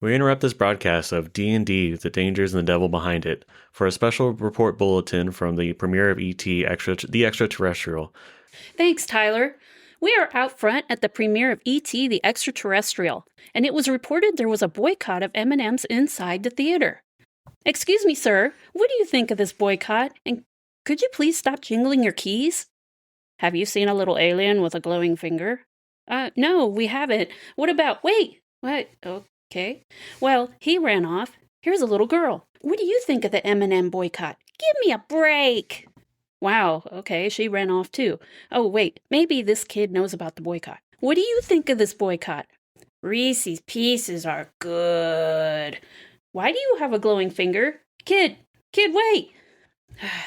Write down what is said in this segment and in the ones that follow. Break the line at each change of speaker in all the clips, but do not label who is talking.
We interrupt this broadcast of D&D, The Dangers and the Devil Behind It, for a special report bulletin from the premiere of E.T. The Extra-Terrestrial.
Thanks, Tyler. We are out front at the premiere of E.T. the Extra-Terrestrial, and it was reported there was a boycott of M&Ms inside the theater. Excuse me, sir, what do you think of this boycott? And could you please stop jingling your keys? Have you seen a little alien with a glowing finger? No, we haven't. What about... Wait! What? Okay. Well, he ran off. Here's a little girl. What do you think of the M&M boycott? Give me a break! Wow, okay, she ran off too. Oh, wait, maybe this kid knows about the boycott. What do you think of this boycott? Reese's Pieces are good. Why do you have a glowing finger? Kid, wait!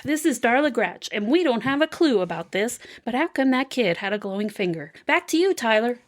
This is Darla Gratch, and we don't have a clue about this, but how come that kid had a glowing finger? Back to you, Tyler.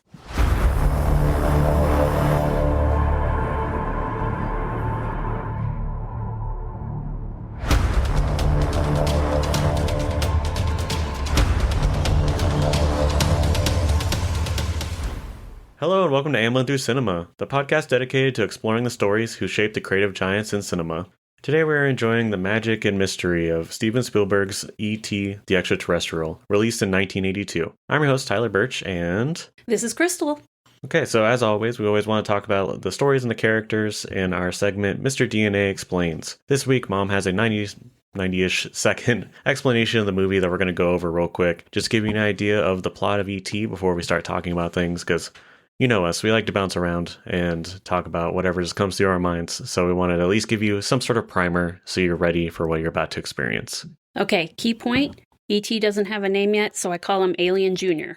Hello and welcome to Ambling Through Cinema, the podcast dedicated to exploring the stories who shaped the creative giants in cinema. Today we are enjoying the magic and mystery of Steven Spielberg's E.T. the Extra-Terrestrial, released in 1982. I'm your host, Tyler Birch, and...
This is Crystal.
Okay, so as always, we always want to talk about the stories and the characters in our segment, Mr. DNA Explains. This week, Mom has a 90-ish second explanation of the movie that we're going to go over real quick. Just give you an idea of the plot of E.T. before we start talking about things, because... you know us, we like to bounce around and talk about whatever just comes through our minds, so we wanted to at least give you some sort of primer so you're ready for what you're about to experience.
Okay, key point. E.T. doesn't have a name yet, so I call him Alien Jr.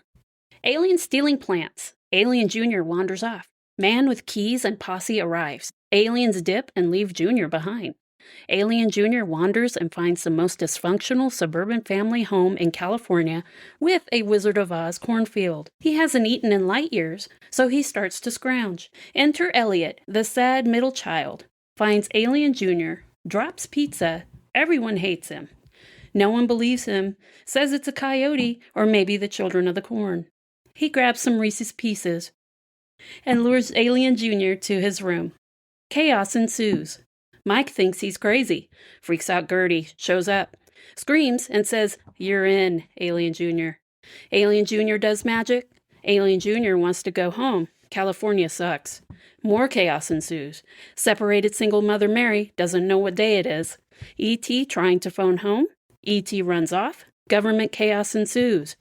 Alien stealing plants. Alien Jr. wanders off. Man with keys and posse arrives. Aliens dip and leave Jr. behind. Alien Jr. wanders and finds the most dysfunctional suburban family home in California with a Wizard of Oz cornfield. He hasn't eaten in light years, so he starts to scrounge. Enter Elliott, the sad middle child. Finds Alien Jr., drops pizza. Everyone hates him. No one believes him, says it's a coyote or maybe the children of the corn. He grabs some Reese's Pieces and lures Alien Jr. to his room. Chaos ensues. Mike thinks he's crazy. Freaks out Gertie, shows up, screams and says, "You're in, Alien Jr." Alien Jr. does magic. Alien Jr. wants to go home. California sucks. More chaos ensues. Separated single mother Mary doesn't know what day it is. E.T. trying to phone home. E.T. runs off. Government chaos ensues.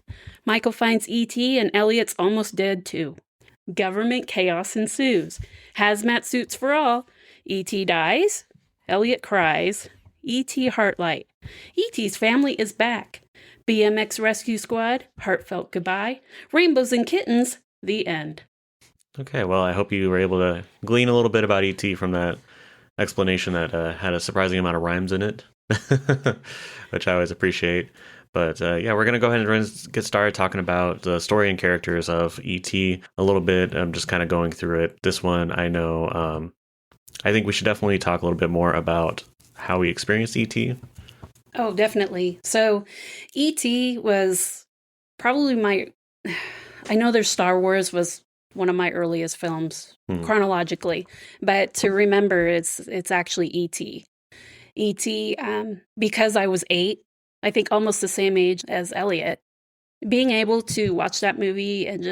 Michael finds E.T. and Elliott's almost dead too. Government chaos ensues. Hazmat suits for all. E.T. dies. Elliott cries. E.T. Heartlight. E.T.'s family is back. BMX Rescue Squad. Heartfelt goodbye. Rainbows and kittens. The end.
Okay, well, I hope you were able to glean a little bit about E.T. from that explanation that had a surprising amount of rhymes in it, which I always appreciate. But yeah, we're going to go ahead and get started talking about the story and characters of E.T. a little bit. I'm just kind of going through it. This one, I know... I think we should definitely talk a little bit more about how we experienced E.T.
Oh, definitely. So E.T. was probably I know there's Star Wars was one of my earliest films chronologically, but to remember it's actually E.T. E.T. Because I was 8, I think almost the same age as Elliott, being able to watch that movie and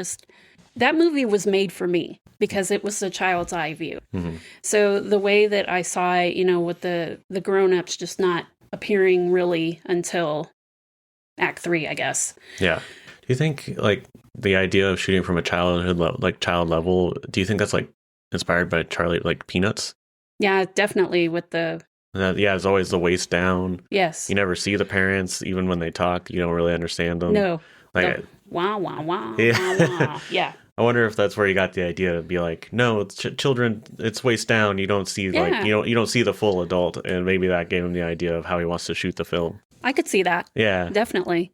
that movie was made for me. Because it was a child's eye view. Mm-hmm. So the way that I saw it, with the grown-ups just not appearing really until Act 3, I guess.
Yeah. Do you think, the idea of shooting from a childhood child level, do you think that's, inspired by Charlie, Peanuts?
Yeah, definitely with the...
yeah, it's always the waist down.
Yes.
You never see the parents, even when they talk. You don't really understand them.
No. Wah, wah, wah,
yeah.
wah, wah. Yeah.
I wonder if that's where you got the idea to be no, it's children, it's waist down. You don't see you don't see the full adult, and maybe that gave him the idea of how he wants to shoot the film.
I could see that.
Yeah,
definitely.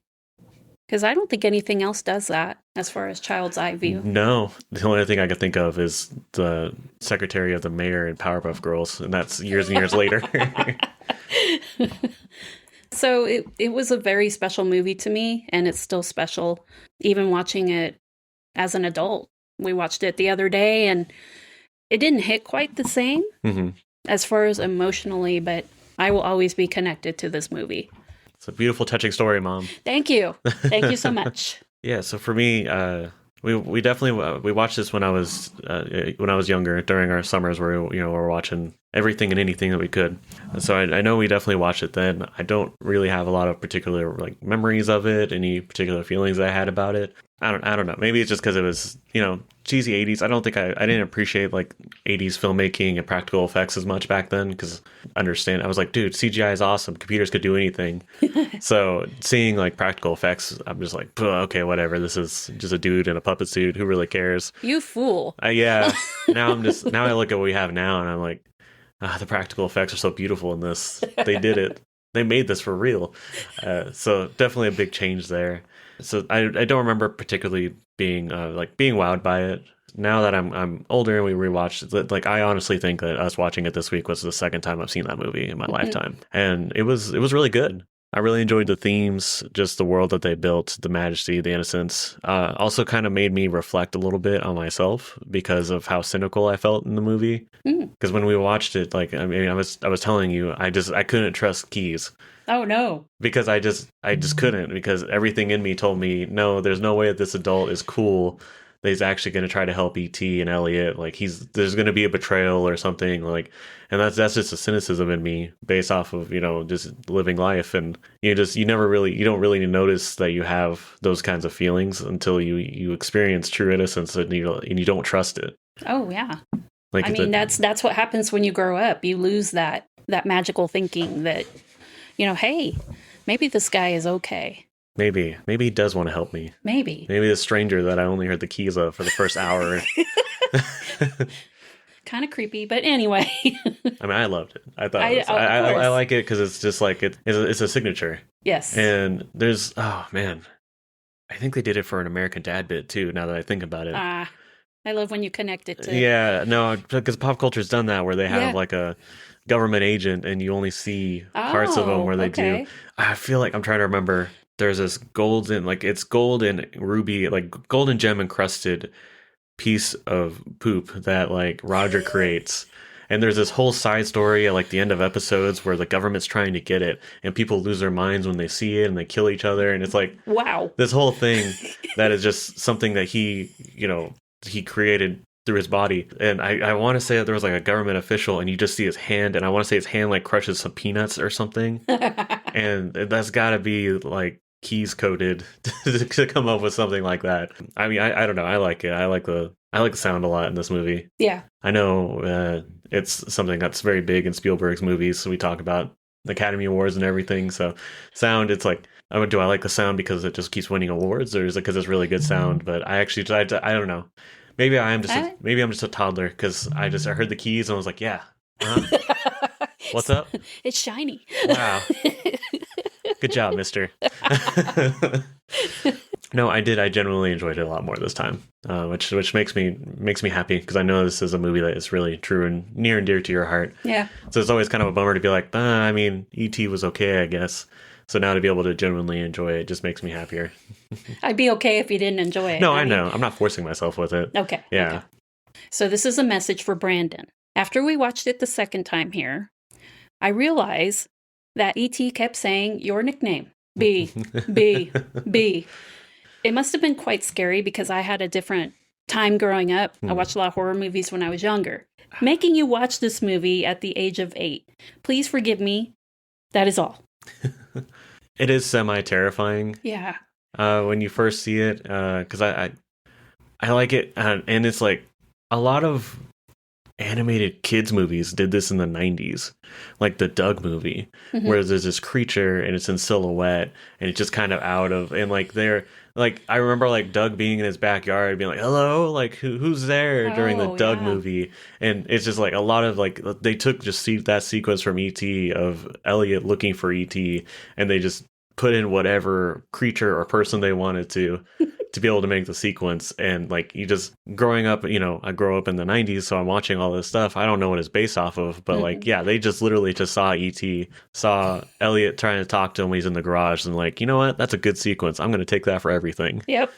Because I don't think anything else does that as far as child's eye view.
No, the only thing I could think of is the secretary of the mayor in Powerpuff Girls, and that's years and years later.
So it was a very special movie to me, and it's still special, even watching it as an adult. We watched it the other day, and It didn't hit quite the same as far as emotionally, but I will always be connected to this movie.
It's a beautiful, touching story, Mom.
Thank you. Thank you so much.
Yeah, so for me, we definitely we watched this when I was younger during our summers where we're watching everything and anything that we could. So I know we definitely watched it then. I don't really have a lot of particular like memories of it, any particular feelings I had about it. I don't know. Maybe it's just because it was cheesy 80s. I don't think I didn't appreciate like 80s filmmaking and practical effects as much back then because I was like, dude, CGI is awesome. Computers could do anything. So seeing like practical effects, I'm just like, okay, whatever. This is just a dude in a puppet suit. Who really cares?
You fool.
Yeah. Now I look at what we have now and I'm like, the practical effects are so beautiful in this. They did it. They made this for real. So definitely a big change there. So I don't remember particularly being wowed by it. Now that I'm older and we rewatched it, like I honestly think that us watching it this week was the second time I've seen that movie in my lifetime, and it was really good. I really enjoyed the themes, just the world that they built, the majesty, the innocence. Also kind of made me reflect a little bit on myself because of how cynical I felt in the movie. Because when we watched it, like I was telling you, I couldn't trust Keys.
Oh no.
Because I just couldn't, because everything in me told me, no, there's no way that this adult is cool. That he's actually going to try to help E.T. and Elliott. Like there's going to be a betrayal or something. Like, and that's just a cynicism in me based off of, just living life. And you don't really notice that you have those kinds of feelings until you experience true innocence and you don't trust it.
Oh yeah.
Like,
that's what happens when you grow up. You lose that magical thinking that, hey, maybe this guy is okay.
Maybe he does want to help me. Maybe the stranger that I only heard the keys of for the first hour.
Kind of creepy, but anyway.
I mean, I loved it. I thought I like it because it's just like it's a signature.
Yes.
And there's I think they did it for an American Dad bit too. Now that I think about it.
I love when you connect it to.
Yeah, no, because pop culture's done that where they have like a government agent and you only see parts of them where they do. I feel like I'm trying to remember. There's this golden, like it's gold and ruby, like golden gem encrusted piece of poop that like Roger creates. And there's this whole side story at like the end of episodes where the government's trying to get it and people lose their minds when they see it and they kill each other. And it's like,
wow,
this whole thing that is just something that he created through his body. And I want to say that there was like a government official and you just see his hand, and I want to say his hand like crushes some peanuts or something. And that's gotta be like keys coded to come up with something like that. I mean, I don't know. I like it. I like the sound a lot in this movie.
Yeah.
I know it's something that's very big in Spielberg's movies. So we talk about the Academy Awards and everything. So sound, it's like, do I like the sound because it just keeps winning awards, or is it because it's really good sound? But I don't know. Maybe I'm just a toddler because I heard the keys and I was like, yeah. Uh-huh. What's up?
It's shiny.
Wow. Good job, mister. No, I did. I genuinely enjoyed it a lot more this time, which makes me happy because I know this is a movie that is really true and near and dear to your heart.
Yeah.
So it's always kind of a bummer to be like, I mean, E.T. was okay, I guess. So now to be able to genuinely enjoy it just makes me happier.
I'd be okay if you didn't enjoy it.
No, I know. I'm not forcing myself with it.
Okay.
Yeah.
Okay. So this is a message for Brandon. After we watched it the second time here, I realized that E.T. kept saying your nickname, B, B, B. It must have been quite scary because I had a different time growing up. I watched a lot of horror movies when I was younger. Making you watch this movie at the age of 8. Please forgive me. That is all.
It is semi-terrifying.
Yeah.
When you first see it, because I like it, and it's like a lot of animated kids movies did this in the 90s, like the Doug movie, where there's this creature and it's in silhouette and it's just kind of out of, and like they're like, I remember like Doug being in his backyard being like, hello, like who's there during the Doug movie. And it's just like a lot of like, they took just that sequence from E.T. of Elliott looking for E.T. and they just put in whatever creature or person they wanted to be able to make the sequence. And like, you just growing up, I grew up in the 90s, so I'm watching all this stuff. I don't know what it's based off of, but like, yeah, they just literally just saw E.T., saw Elliott trying to talk to him when he's in the garage, and like, you know what? That's a good sequence. I'm going to take that for everything.
Yep.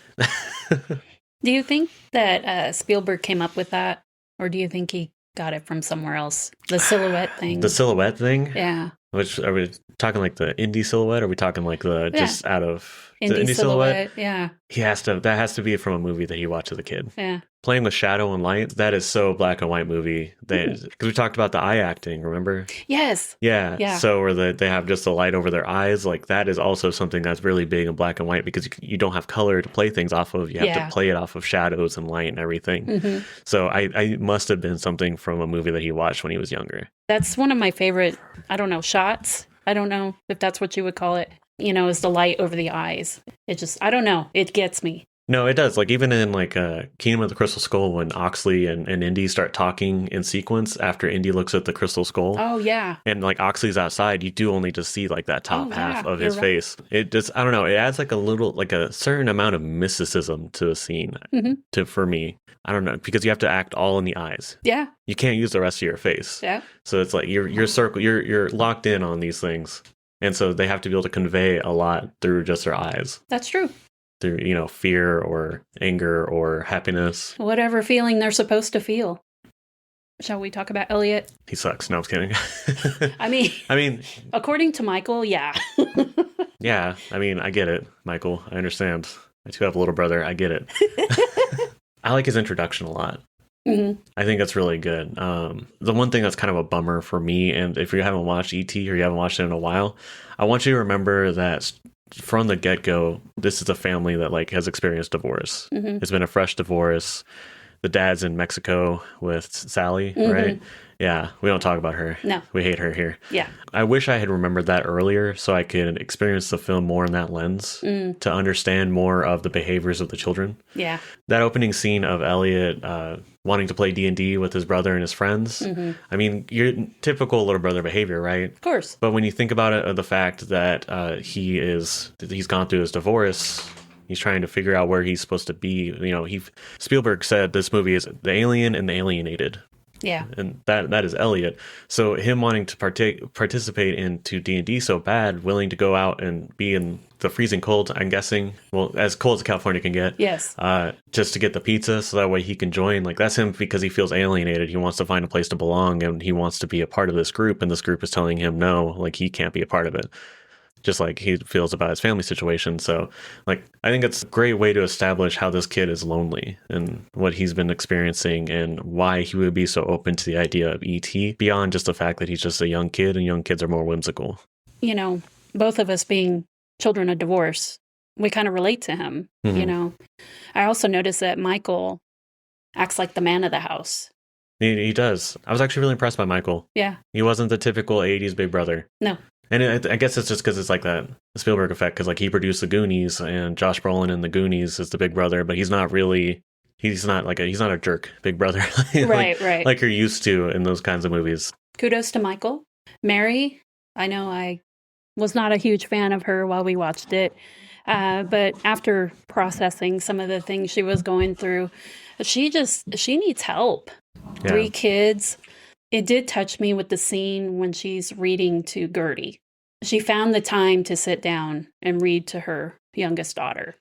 Do you think that Spielberg came up with that? Or do you think he got it from somewhere else? The silhouette thing.
The silhouette thing?
Yeah.
Which, are we talking like the indie silhouette? Or are we talking like the just out of the
Indie silhouette? Yeah.
That has to be from a movie that he watched as a kid.
Yeah.
Playing with shadow and light, that is so black and white movie. Because we talked about the eye acting, remember?
Yes.
Yeah. So where they have just the light over their eyes, like that is also something that's really big in black and white because you don't have color to play things off of. You have to play it off of shadows and light and everything. Mm-hmm. So I must have been something from a movie that he watched when he was younger.
That's one of my favorite, shots. I don't know if that's what you would call it, is the light over the eyes. It just, I don't know. It gets me.
No, it does. Like even in like Kingdom of the Crystal Skull, when Oxley and Indy start talking in sequence after Indy looks at the crystal skull.
Oh yeah.
And like Oxley's outside, you do only just see like that top half of his face. It just, I don't know. It adds like a certain amount of mysticism to a scene. For me, I don't know, because you have to act all in the eyes.
Yeah.
You can't use the rest of your face.
Yeah.
So it's like you're locked in on these things, and so they have to be able to convey a lot through just their eyes.
That's true.
Through, fear or anger or happiness.
Whatever feeling they're supposed to feel. Shall we talk about Elliott?
He sucks. No, I'm kidding.
I mean, according to Michael, yeah.
Yeah, I mean, I get it, Michael. I understand. I too have a little brother. I get it. I like his introduction a lot. Mm-hmm. I think that's really good. The one thing that's kind of a bummer for me, and if you haven't watched E.T. or you haven't watched it in a while, I want you to remember that from the get-go, this is a family that like has experienced divorce. Mm-hmm. It's been a fresh divorce. The dad's in Mexico with Sally, right? Yeah, we don't talk about her.
No.
We hate her here.
Yeah.
I wish I had remembered that earlier so I could experience the film more in that lens to understand more of the behaviors of the children.
Yeah.
That opening scene of Elliott wanting to play D&D with his brother and his friends. Mm-hmm. I mean, your typical little brother behavior, right? Of
course.
But when you think about it, the fact that he's gone through his divorce, he's trying to figure out where he's supposed to be. Spielberg said this movie is the alien and the alienated.
Yeah.
And that is Elliott. So him wanting to participate into D&D so bad, willing to go out and be in the freezing cold, I'm guessing, well, as cold as California can get.
Yes.
Just to get the pizza so that way he can join. Like, that's him because he feels alienated. He wants to find a place to belong and he wants to be a part of this group. And this group is telling him no, like he can't be a part of it. Just like he feels about his family situation. So, like, I think it's a great way to establish how this kid is lonely and what he's been experiencing and why he would be so open to the idea of E.T. beyond just the fact that he's just a young kid and young kids are more whimsical.
Both of us being children of divorce, we kind of relate to him, I also noticed that Michael acts like the man of the house.
He does. I was actually really impressed by Michael.
Yeah.
He wasn't the typical 80s big brother.
No.
And I guess it's just because it's like that Spielberg effect, because like he produced The Goonies and Josh Brolin in The Goonies is the big brother, but he's not a jerk big brother.
Right.
Like you're used to in those kinds of movies.
Kudos to Michael. Mary, I know I was not a huge fan of her while we watched it, but after processing some of the things she was going through, she needs help. Yeah. 3 kids. It did touch me with the scene when she's reading to Gertie. She found the time to sit down and read to her youngest daughter.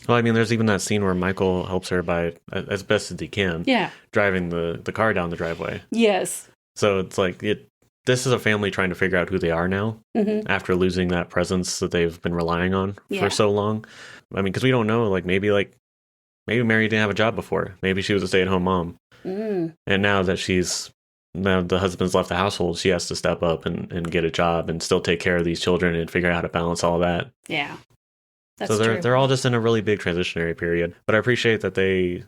Well, I mean, there's even that scene where Michael helps her by, as best as he can, driving the car down the driveway.
Yes.
So it's like, this is a family trying to figure out who they are now after losing that presence that they've been relying on for so long. I mean, because we don't know, maybe Mary didn't have a job before. Maybe she was a stay-at-home mom. Mm. And now that now the husband's left the household, she has to step up and get a job and still take care of these children and figure out how to balance all that.
Yeah.
That's true. They're all just in a really big transitionary period. But I appreciate that they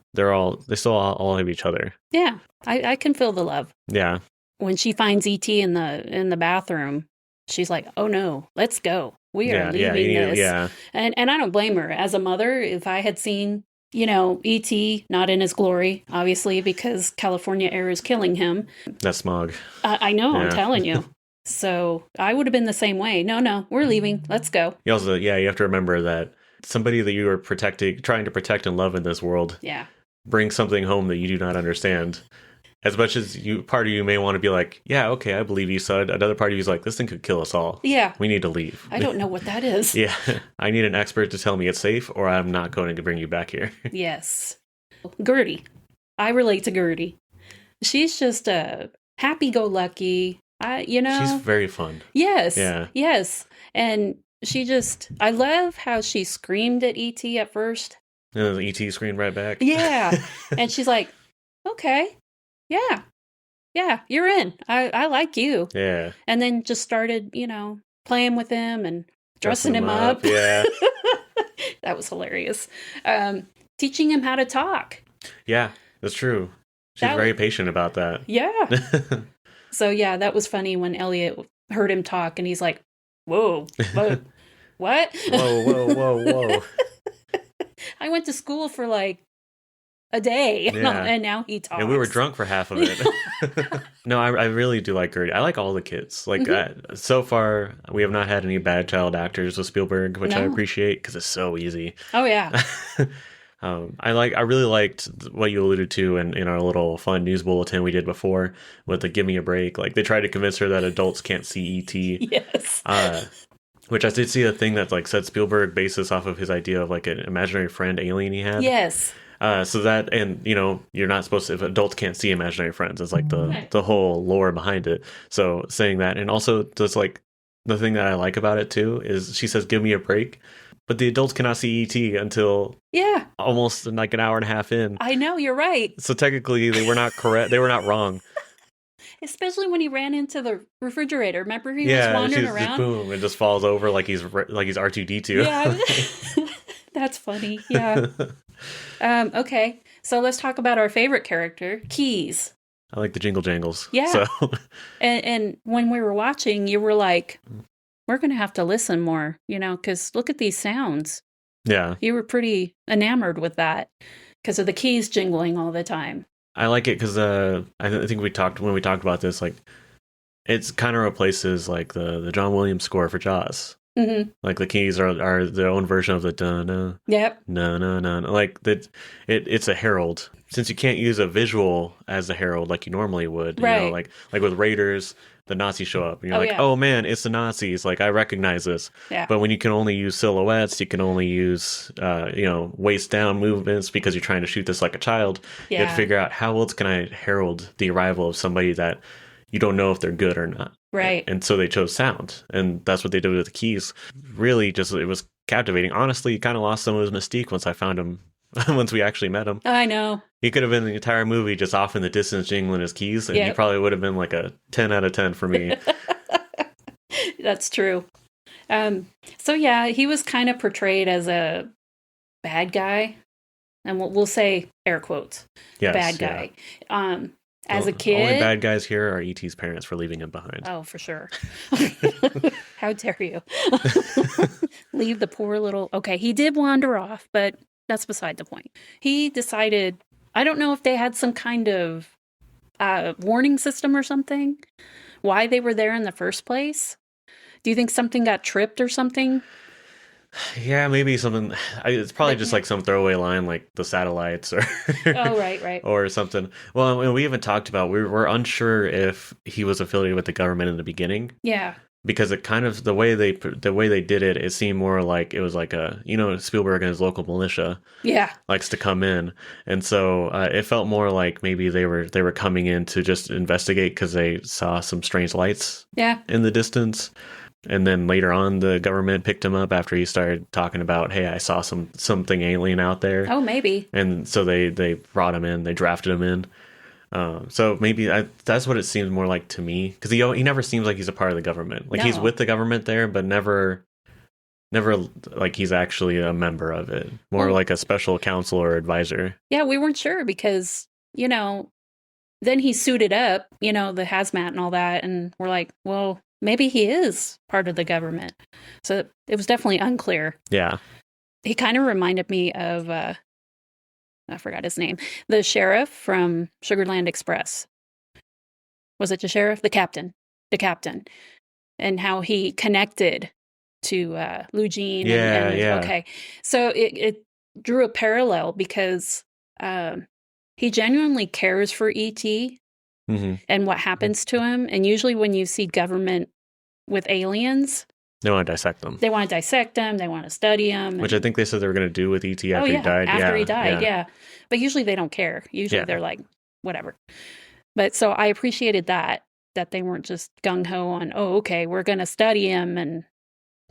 still all have each other.
Yeah. I can feel the love.
Yeah.
When she finds E.T. in the bathroom, she's like, "Oh no, let's go. We are leaving this."
Yeah.
And I don't blame her. As a mother, if I had seen E.T. not in his glory, obviously, because California air is killing him.
That smog.
I know, I'm telling you. So I would have been the same way. No, we're leaving. Let's go.
You also, you have to remember that somebody that you are trying to protect and love in this world, brings something home that you do not understand. As much as part of you may want to be like, yeah, okay, I believe you, son. Another part of you is like, this thing could kill us all.
Yeah.
We need to leave.
I don't know what that is.
Yeah. I need an expert to tell me it's safe or I'm not going to bring you back here.
Yes. Gertie. I relate to Gertie. she's just a happy-go-lucky.
She's very fun.
Yes.
Yeah.
Yes. And I love how she screamed at E.T. at first.
And E.T. screamed right back.
Yeah. And she's like, okay, yeah, you're in. I like you.
Yeah.
And then just started, playing with him and dressing him up.
Yeah.
That was hilarious. Teaching him how to talk.
Yeah, that's true. She's very patient about that.
Yeah. So, yeah, that was funny when Elliott heard him talk and he's like, whoa, what?
Whoa.
I went to school for like a day and now he talks.
And we were drunk for half of it. No, I really do like Gertie. I like all the kids. Like so far, we have not had any bad child actors with Spielberg, which I appreciate because it's so easy.
Oh, yeah.
I really liked what you alluded to in our little fun news bulletin we did before with the "Give Me a Break." Like they tried to convince her that adults can't see E.T.
Yes.
Which I did see a thing that like said Spielberg based this off of his idea of like an imaginary friend alien he had.
Yes.
So that, and you're not supposed to, if adults can't see imaginary friends, it's like the whole lore behind it. So saying that, and also just like the thing that I like about it too is she says, "Give me a break." But the adults cannot see E.T. until almost like an hour and a half in.
I know, you're right.
So technically, they were not correct. They were not wrong.
Especially when he ran into the refrigerator. Remember, he was wandering around.
Boom, and just falls over like he's R2-D2.
Yeah, that's funny. Yeah. Okay, so let's talk about our favorite character, Keys.
I like the jingle jangles.
Yeah.
So.
and when we were watching, you were like, we're going to have to listen more, because look at these sounds.
Yeah.
You were pretty enamored with that because of the keys jingling all the time.
I like it because I think when we talked about this, like, it's kind of replaces like the John Williams score for Jaws. Mm-hmm. Like the keys are their own version of the dun. Yep. No. Like that, it's a herald. Since you can't use a visual as a herald like you normally would,
right.
Like with Raiders, the Nazis show up, and you're oh man, it's the Nazis. Like I recognize this.
Yeah.
But when you can only use silhouettes, you can only use waist down movements because you're trying to shoot this like a child. Yeah. You have to figure out how else can I herald the arrival of somebody that you don't know if they're good or not.
Right.
And so they chose sound. And that's what they did with the keys. Really, it was captivating. Honestly, kind of lost some of his mystique once I found him, once we actually met him.
I know.
He could have been the entire movie just off in the distance jingling his keys. And he probably would have been like a 10 out of 10 for me.
That's true. So yeah, he was kind of portrayed as a bad guy. And we'll say air quotes. Yes, bad guy. Yeah. As a kid,
only bad guys here are E.T.'s parents for leaving him behind.
Oh, for sure. How dare you? Leave the poor little... Okay, he did wander off, but that's beside the point. He decided... I don't know if they had some kind of warning system or something. Why they were there in the first place. Do you think something got tripped or something?
Yeah, maybe something. It's probably just like some throwaway line, like the satellites, or
right,
or something. Well, we even talked about we're unsure if he was affiliated with the government in the beginning.
Yeah,
because it kind of the way they did it, it seemed more like it was like Spielberg and his local militia.
Yeah,
likes to come in, and so it felt more like maybe they were coming in to just investigate because they saw some strange lights.
Yeah,
in the distance. And then later on, the government picked him up after he started talking about, hey, I saw something alien out there.
Oh, maybe.
And so they brought him in. They drafted him in. So maybe that's what it seems more like to me. Because he never seems like he's a part of the government. Like he's with the government there, but never like he's actually a member of it. More like a special counsel or advisor.
Yeah, we weren't sure because, then he suited up, the hazmat and all that. And we're like, well... maybe he is part of the government. So it was definitely unclear.
Yeah.
He kind of reminded me of, I forgot his name, the sheriff from Sugarland Express. Was it the sheriff? The captain. And how he connected to Lou Jean.
Yeah.
Okay. So it drew a parallel because he genuinely cares for E.T., mm-hmm. and what happens to him. And usually when you see government with aliens,
they want to dissect them.
They want to study them.
Which I think they said they were going to do with E.T. after he died.
After he died, yeah. But usually they don't care. Usually they're like, whatever. But so I appreciated that they weren't just gung-ho on, oh, okay, we're going to study him. And,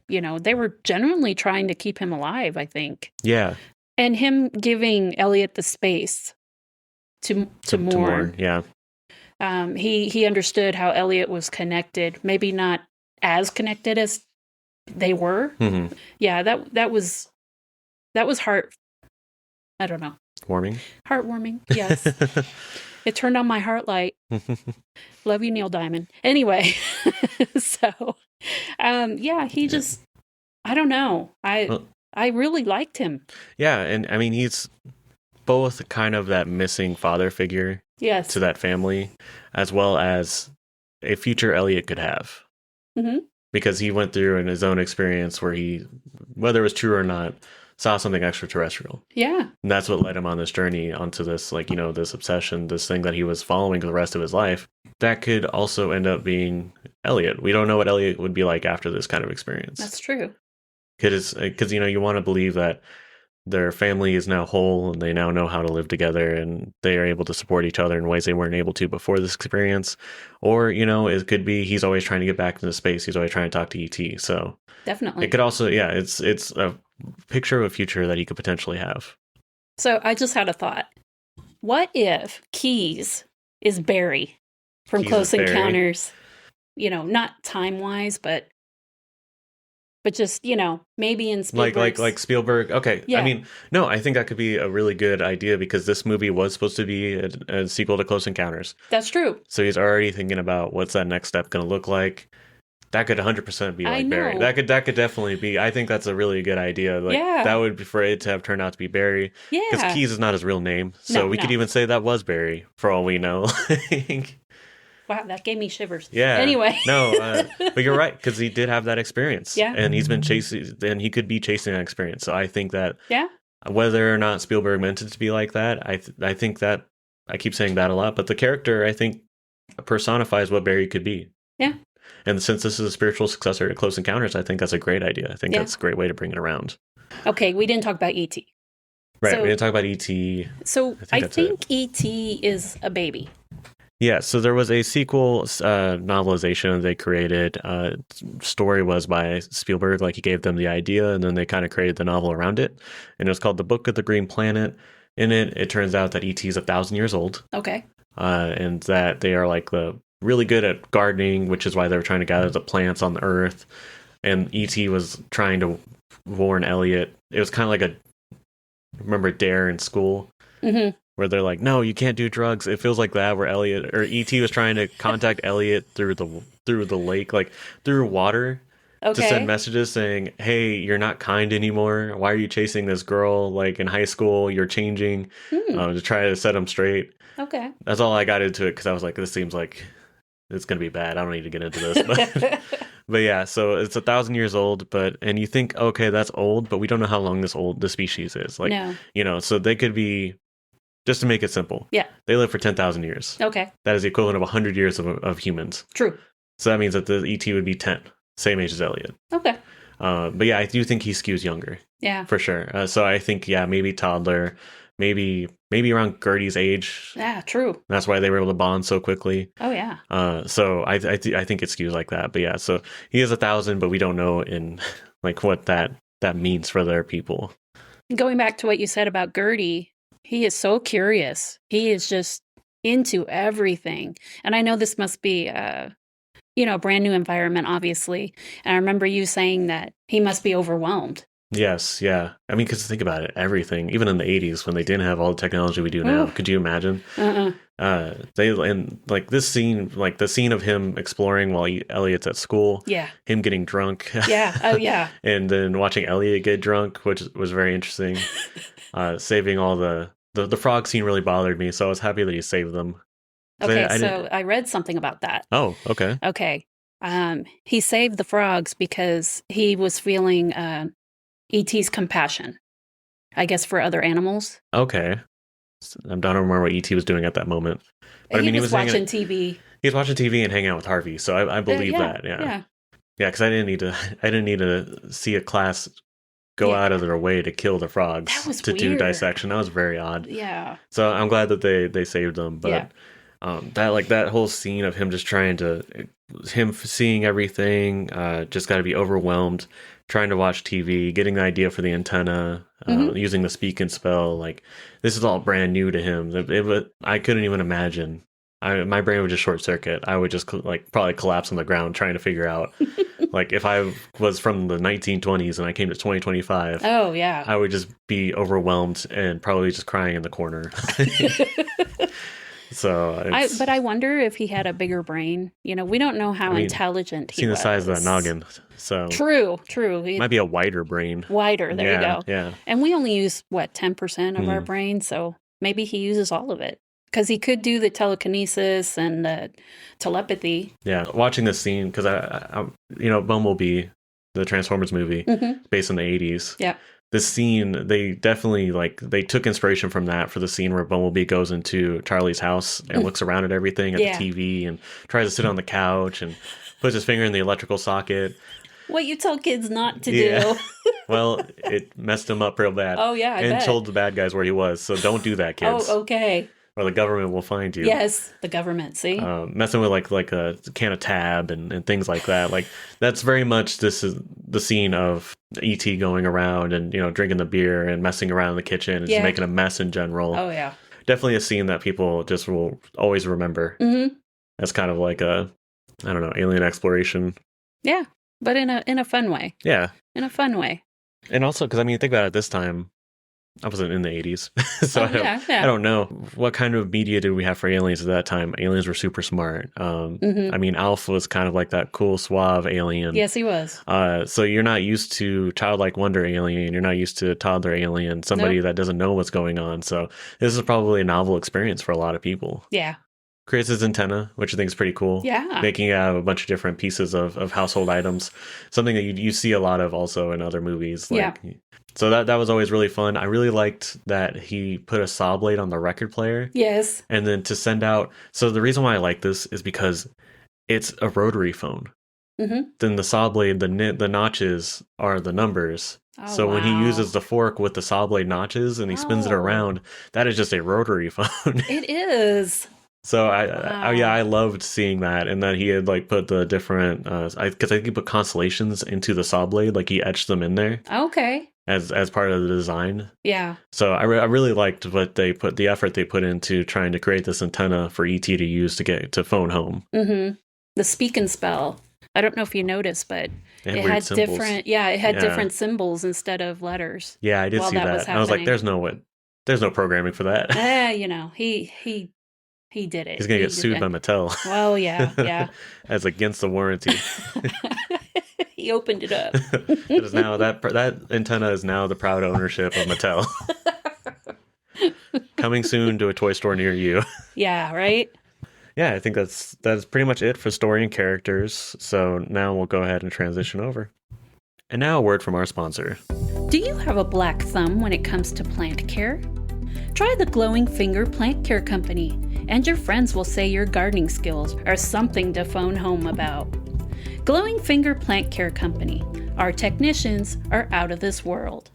they were genuinely trying to keep him alive, I think.
Yeah.
And him giving Elliott the space to mourn.
Yeah.
He understood how Elliott was connected, maybe not as connected as they were.
Mm-hmm.
Yeah, that was I don't know. Heartwarming, yes. It turned on my heart light. Love you, Neil Diamond. Anyway, so, he just, I don't know. I really liked him.
Yeah, and I mean, he's both kind of that missing father figure to that family, as well as a future Elliott could have.
Mm-hmm.
Because he went through in his own experience where he, whether it was true or not, saw something extraterrestrial.
Yeah.
And that's what led him on this journey onto this, this obsession, this thing that he was following for the rest of his life. That could also end up being Elliott. We don't know what Elliott would be like after this kind of experience.
That's true.
Because, you want to believe that their family is now whole and they now know how to live together and they are able to support each other in ways they weren't able to before this experience. Or, it could be he's always trying to get back into space. He's always trying to talk to ET. So
definitely.
It could also, it's a picture of a future that he could potentially have.
So I just had a thought. What if Keyes is Barry from Close Encounters? Not time-wise, but just, maybe in Spielberg's...
Like Spielberg. Okay. Yeah. I mean, no, I think that could be a really good idea because this movie was supposed to be a sequel to Close Encounters.
That's true.
So he's already thinking about what's that next step going to look like. That could 100% be like Barry. That could definitely be. I think that's a really good idea. That would be for it to have turned out to be Barry. Yeah. Because Keyes is not his real name. So we could even say that was Barry for all we know.
Wow, that gave me shivers.
Yeah.
Anyway.
No, but you're right, because he did have that experience.
Yeah.
And he's been chasing, and he could be chasing that experience. So I think that whether or not Spielberg meant it to be like that, I think that, I keep saying that a lot, but the character, I think, personifies what Barry could be. Yeah. And since this is a spiritual successor to Close Encounters, I think that's a great idea. I think that's a great way to bring it around. Okay,
we didn't talk about E.T.
Right, we didn't talk about E.T.
So I think E.T. is a baby.
Yeah, so there was a sequel novelization they created. Story was by Spielberg, he gave them the idea, and then they kind of created the novel around it. And it was called The Book of the Green Planet. In it, it turns out that E.T. is 1,000 years old.
Okay.
And that they are really good at gardening, which is why they were trying to gather the plants on the earth. And E.T. was trying to warn Elliott. It was kind of remember Dare in school? Mm-hmm. Where they're like, no, you can't do drugs. It feels like that, where Elliott or E.T. was trying to contact Elliott through the lake, through water, to send messages saying, hey, you're not kind anymore. Why are you chasing this girl? In high school, you're changing, to try to set him straight.
Okay.
That's all I got into it, because I was like, this seems like it's going to be bad. I don't need to get into this. But yeah, so it's 1,000 years old, and you think, okay, that's old, but we don't know how long the species is. No. So they could be, just to make it simple. Yeah. They live for 10,000 years. Okay. That is the equivalent of 100 years of humans. True. So that means that the ET would be 10, same age as Elliott. Okay. But yeah, I do think he skews younger. Yeah. For sure. So I think, maybe toddler, maybe around Gertie's age.
Yeah, true.
That's why they were able to bond so quickly.
Oh, yeah.
So I think it skews like that. But yeah, so he is 1,000, but we don't know in what that means for their people.
Going back to what you said about Gertie, he is so curious. He is just into everything. And I know this must be a brand new environment, obviously. And I remember you saying that he must be overwhelmed.
Yes, yeah. I mean, because think about it, everything, even in the 80s when they didn't have all the technology we do now, could you imagine? This scene, the scene of him exploring while Elliott's at school, him getting drunk.
Yeah, oh yeah.
And then watching Elliott get drunk, which was very interesting. Saving all the frog scene really bothered me, so I was happy that he saved them.
Okay, I read something about that.
Oh, okay.
Okay. He saved the frogs because he was feeling E.T.'s compassion, I guess, for other animals.
Okay. I don't remember what E.T. was doing at that moment.
But he was watching TV.
He was watching TV and hanging out with Harvey, so I believe that. Yeah. Yeah, because I didn't need to see a class go out of their way to kill the frogs to do dissection. That was very odd.
Yeah.
So I'm glad that they saved them. But that whole scene of him just seeing everything, just got to be overwhelmed, trying to watch TV, getting the idea for the antenna, using the speak and spell. Like, this is all brand new to him. I couldn't even imagine. My brain would just short circuit. I would just probably collapse on the ground trying to figure out, like, if I was from the 1920s and I came to 2025.
Oh yeah,
I would just be overwhelmed and probably just crying in the corner. So,
but I wonder if he had a bigger brain. We don't know how intelligent he was.
Seen the size of that noggin, so
true. He
might be a wider brain.
Wider, there you go.
Yeah,
and we only use 10% of our brain, so maybe he uses all of it because he could do the telekinesis and the telepathy. Yeah,
watching this scene because I Bumblebee, the Transformers movie, based in the 80s.
Yeah.
This scene, they definitely they took inspiration from that for the scene where Bumblebee goes into Charlie's house and looks around at everything at the TV and tries to sit on the couch and puts his finger in the electrical socket.
What you tell kids not to do.
Well, it messed him up real bad.
Oh yeah,
and told the bad guys where he was. So don't do that, kids.
Oh, okay.
Or the government will find you.
Yes, the government. See,
messing with like a can of Tab and things like that. Like, that's very much, this is the scene of E.T. going around and drinking the beer and messing around in the kitchen and just making a mess in general.
Oh yeah,
definitely a scene that people just will always remember. As kind of like a, I don't know, alien exploration.
Yeah, but in a fun way.
Yeah,
in a fun way.
And also because think about it, this time I wasn't in the 80s, so I don't know what kind of media did we have for aliens at that time. Aliens were super smart. Alf was kind of like that cool, suave alien.
Yes, he was.
So you're not used to childlike wonder alien. You're not used to toddler alien, somebody that doesn't know what's going on. So this is probably a novel experience for a lot of people.
Yeah.
Creates his antenna, which I think is pretty cool.
Yeah.
Making it out of a bunch of different pieces of household items. Something that you see a lot of also in other movies. So that was always really fun. I really liked that he put a saw blade on the record player.
Yes.
And then to send out... So the reason why I like this is because it's a rotary phone. Then the saw blade, the notches are the numbers. So when he uses the fork with the saw blade notches and he spins it around, that is just a rotary phone.
It is.
So I loved seeing that, and that he had put the different because I think he put constellations into the saw blade, he etched them in there.
Okay.
As part of the design.
Yeah.
So I really liked the effort they put into trying to create this antenna for ET to use to get to phone home.
The speak and spell. I don't know if you noticed, but it had
symbols.
Different symbols instead of letters.
Yeah, I did see that. I was like, there's no programming for that.
He did it.
He's going to get sued by Mattel.
Well, yeah.
As against the warranty.
He opened it up.
It is now that antenna is now the proud ownership of Mattel. Coming soon to a toy store near you.
Yeah, right?
Yeah, I think that's pretty much it for story and characters. So now we'll go ahead and transition over. And now a word from our sponsor.
Do you have a black thumb when it comes to plant care? Try the Glowing Finger Plant Care Company, and your friends will say your gardening skills are something to phone home about. Glowing Finger Plant Care Company. Our technicians are out of this world.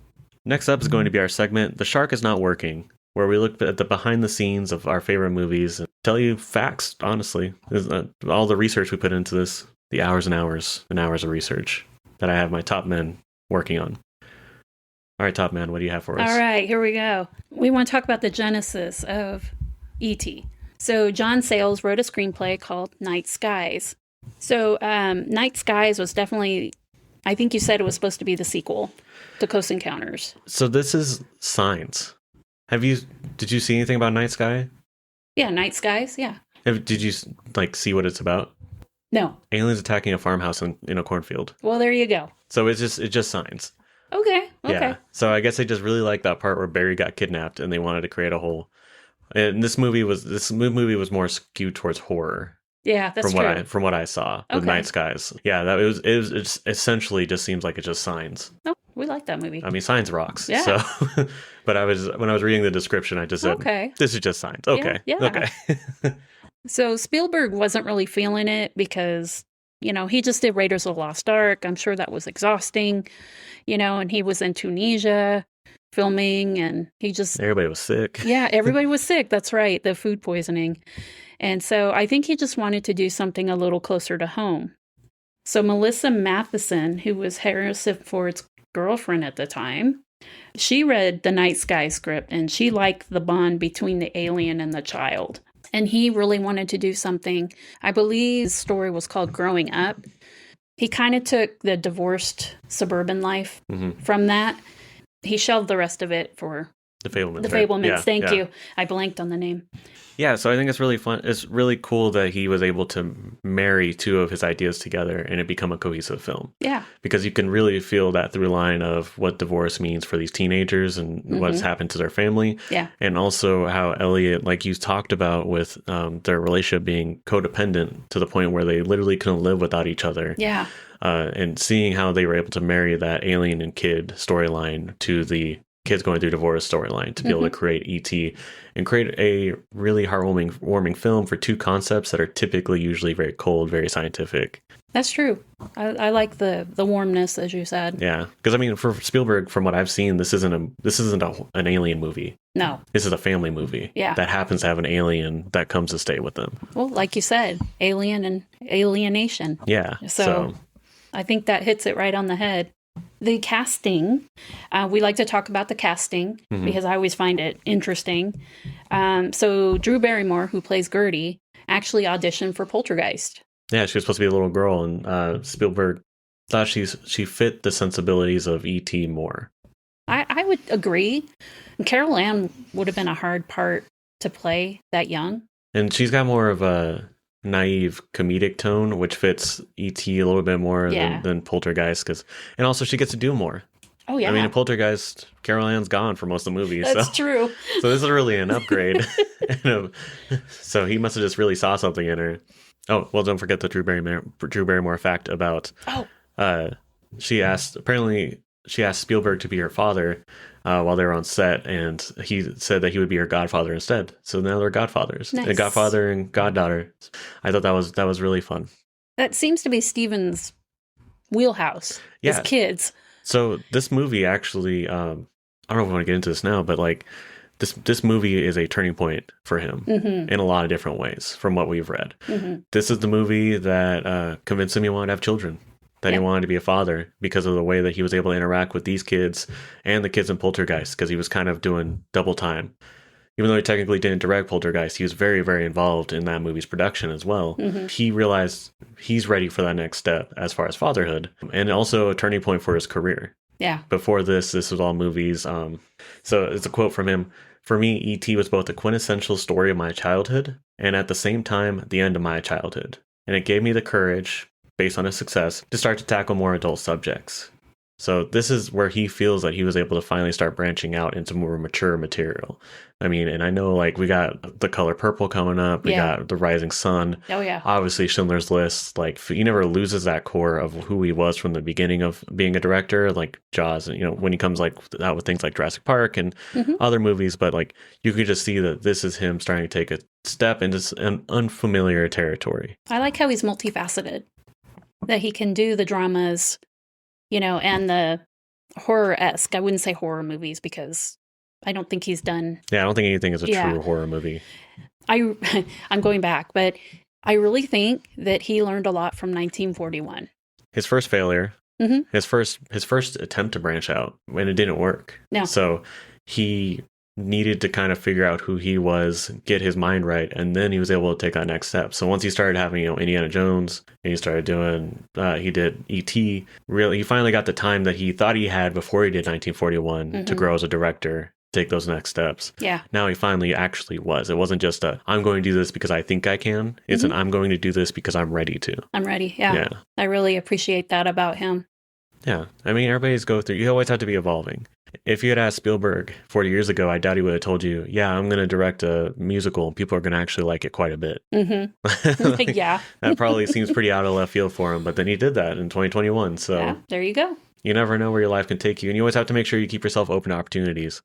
Next up is going to be our segment, The Shark is Not Working, where we look at the behind the scenes of our favorite movies and tell you facts, honestly. All the research we put into this, the hours and hours and hours of research that I have my top men working on. All right, top man, what do you have for us?
All right, here we go. We want to talk about the genesis of E.T. So John Sayles wrote a screenplay called Night Skies. So Night Skies was definitely, I think you said it was supposed to be the sequel to Close Encounters.
So this is Signs. Did you see anything about Night Sky?
Yeah, Night Skies, yeah.
Did you see what it's about?
No.
Aliens attacking a farmhouse in a cornfield.
Well, there you go.
So it's just Signs.
Okay.
Yeah. So I guess they just really liked that part where Barry got kidnapped and they wanted to create a whole. And this movie was more skewed towards horror.
Yeah, that's true.
From what I saw with Night Skies. Yeah, it essentially just seems like it's just Signs.
Oh, we like that movie.
I mean, Signs rocks.
Yeah.
So, but when I was reading the description, I just said,
okay,
this is just Signs. Okay.
Yeah.
Okay.
So Spielberg wasn't really feeling it because, he just did Raiders of the Lost Ark. I'm sure that was exhausting, and he was in Tunisia. filming, and he just,
Everybody was sick.
yeah, everybody was sick. That's right, the food poisoning. And so I think he just wanted to do something a little closer to home. So Melissa Matheson, who was Harrison Ford's girlfriend at the time, she read the Night Sky script, and she liked the bond between the alien and the child. And he really wanted to do something. I believe his story was called Growing Up. He kind of took the divorced suburban life from that. He shelved the rest of it for
The Fablemans.
The
right?
Fablemans.
Yeah,
Thank
yeah.
you. I blanked on the name.
Yeah, so I think it's really fun. It's really cool that he was able to marry two of his ideas together and it become a cohesive film.
Yeah.
Because you can really feel that through line of what divorce means for these teenagers and what's happened to their family.
Yeah.
And also how Elliott, like you talked about with their relationship being codependent to the point where they literally couldn't live without each other.
Yeah.
And seeing how they were able to marry that alien and kid storyline to the kids going through divorce storyline to be able to create E.T. and create a really heartwarming film for two concepts that are typically usually very cold, very scientific.
That's true. I like the warmness, as you said.
Yeah, because I mean, for Spielberg, from what I've seen, this isn't an alien movie.
No.
This is a family movie.
Yeah.
That happens to have an alien that comes to stay with them.
Well, like you said, alien and alienation.
Yeah.
So I think that hits it right on the head. The casting, we like to talk about the casting because I always find it interesting. So Drew Barrymore, who plays Gertie, actually auditioned for Poltergeist.
Yeah, she was supposed to be a little girl, and Spielberg thought she fit the sensibilities of E.T. more.
I would agree. And Carol Ann would have been a hard part to play that young.
And she's got more of a naive comedic tone, which fits E.T. a little bit more than Poltergeist. And also she gets to do more.
Oh, yeah.
I mean, in Poltergeist, Carol Ann's gone for most of the movie.
That's true.
So this is really an upgrade. So he must have just really saw something in her. Oh, well, don't forget the Drew Barrymore fact about... she asked Spielberg to be her father while they were on set, and he said that he would be her godfather instead. So now they're godfathers.
Nice.
A godfather and goddaughter. I thought that was really fun.
That seems to be Steven's wheelhouse.
Yeah.
His kids.
So this movie actually, I don't know if we want to get into this now, but like this movie is a turning point for him in a lot of different ways from what we've read. This is the movie that convinced him he wanted to have children. That he wanted to be a father because of the way that he was able to interact with these kids and the kids in Poltergeist, because he was kind of doing double time. Even though he technically didn't direct Poltergeist, he was very, very involved in that movie's production as well. He realized he's ready for that next step as far as fatherhood, and also a turning point for his career.
Yeah.
Before this was all movies. So it's a quote from him. For me, E.T. was both a quintessential story of my childhood and at the same time, the end of my childhood. And it gave me the courage, based on his success, to start to tackle more adult subjects. So this is where he feels that he was able to finally start branching out into more mature material. I mean, and I know like we got The Color Purple coming up, we got The Rising Sun.
Oh yeah.
Obviously Schindler's List, like he never loses that core of who he was from the beginning of being a director, like Jaws, and when he comes like out with things like Jurassic Park and other movies, but like you could just see that this is him starting to take a step into an unfamiliar territory.
I like how he's multifaceted. That he can do the dramas, and the horror-esque. I wouldn't say horror movies because I don't think he's done.
Yeah, I don't think anything is a true horror movie.
I'm going back, but I really think that he learned a lot from 1941.
His first failure, his first attempt to branch out, and it didn't work.
No.
So he needed to kind of figure out who he was, get his mind right, and then he was able to take that next step. So once he started having, Indiana Jones, and he started doing, he did E.T., really, he finally got the time that he thought he had before he did 1941 to grow as a director, take those next steps.
Yeah.
Now he finally actually was. It wasn't just I'm going to do this because I think I can. It's an I'm going to do this because I'm ready to.
I'm ready, yeah. I really appreciate that about him.
Yeah. I mean, everybody's go through, you always have to be evolving. If you had asked Spielberg 40 years ago, I doubt he would have told you, yeah, I'm going to direct a musical and people are going to actually like it quite a bit.
Like, yeah.
That probably seems pretty out of left field for him, but then he did that in 2021. So
yeah, there you go.
You never know where your life can take you, and you always have to make sure you keep yourself open to opportunities.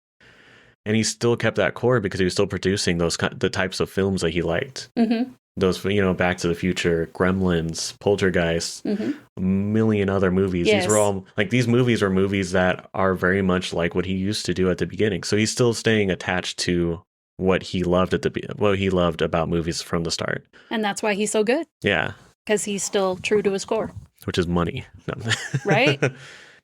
And he still kept that core because he was still producing the types of films that he liked.
Mm-hmm.
Those, Back to the Future, Gremlins, Poltergeist, a million other movies.
Yes.
These were all these movies are movies that are very much like what he used to do at the beginning. So he's still staying attached to what he loved what he loved about movies from the start.
And that's why he's so good.
Yeah.
Because he's still true to his core.
Which is money. No.
Right?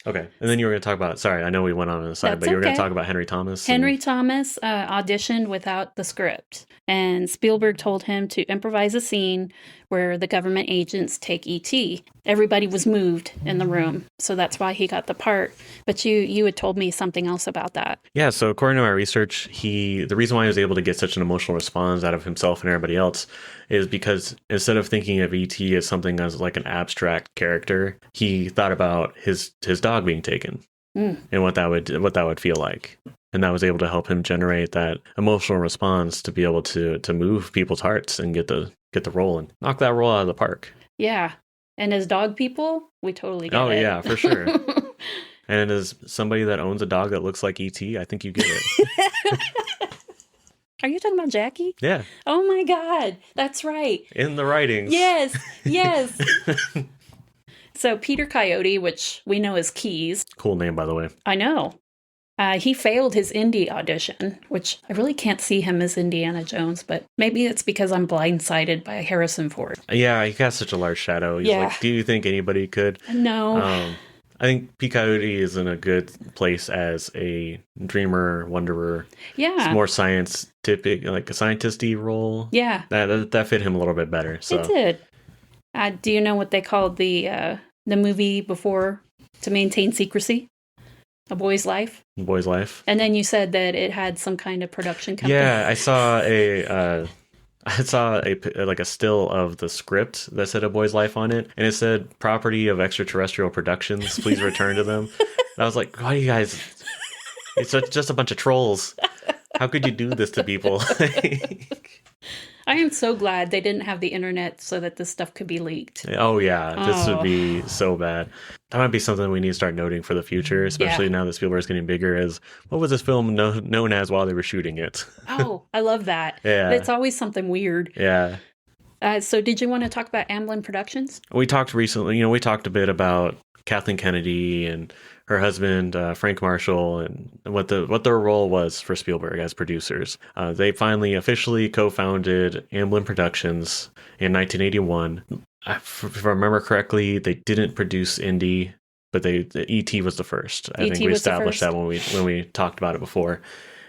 Okay. And then you were going to talk about, sorry, I know we went on the side,
That's
but you were going
okay.
to talk about Henry Thomas.
Henry Thomas auditioned without the script, and Spielberg told him to improvise a scene where the government agents take E.T. Everybody was moved in the room, so that's why he got the part. But you had told me something else about that.
Yeah, so according to my research, the reason why he was able to get such an emotional response out of himself and everybody else is because instead of thinking of E.T. as something as like an abstract character, he thought about his dog being taken and what that would feel like. And that was able to help him generate that emotional response to be able to move people's hearts and get the role and knock that role out of the park.
Yeah. And as dog people, we totally get it.
Oh, yeah, for sure. And as somebody that owns a dog that looks like E.T., I think you get it.
Are you talking about Jackie?
Yeah.
Oh my God. That's right.
In the writings.
Yes. Yes. So Peter Coyote, which we know as Keys.
Cool name, by the way.
I know. He failed his Indy audition, which I really can't see him as Indiana Jones, but maybe it's because I'm blindsided by Harrison Ford.
Yeah, he got such a large shadow. He's like, do you think anybody could?
No.
I think P. Coyote is in a good place as a dreamer, wanderer.
Yeah.
It's more scientific, like a scientist-y role.
Yeah.
That fit him a little bit better. So.
It did. Do you know what they called the movie before to maintain secrecy? A Boy's Life?
A Boy's Life.
And then you said that it had some kind of production company.
Yeah, I saw a still of the script that said A Boy's Life on it, and it said property of Extra-Terrestrial Productions. Please return to them. And I was like, why you guys? It's just a bunch of trolls. How could you do this to people?
I am so glad they didn't have the internet so that this stuff could be leaked.
Oh, yeah. This would be so bad. That might be something we need to start noting for the future, especially now that Spielberg's getting bigger, is what was this film known as while they were shooting it?
Oh, I love that.
Yeah.
It's always something weird.
Yeah.
So did you want to talk about Amblin Productions?
We talked recently, we talked a bit about Kathleen Kennedy and her husband, Frank Marshall, and what their role was for Spielberg as producers. They finally officially co-founded Amblin Productions in 1981. If I remember correctly, they didn't produce Indy, but E.T. was the first. I think we established that when we talked about it before.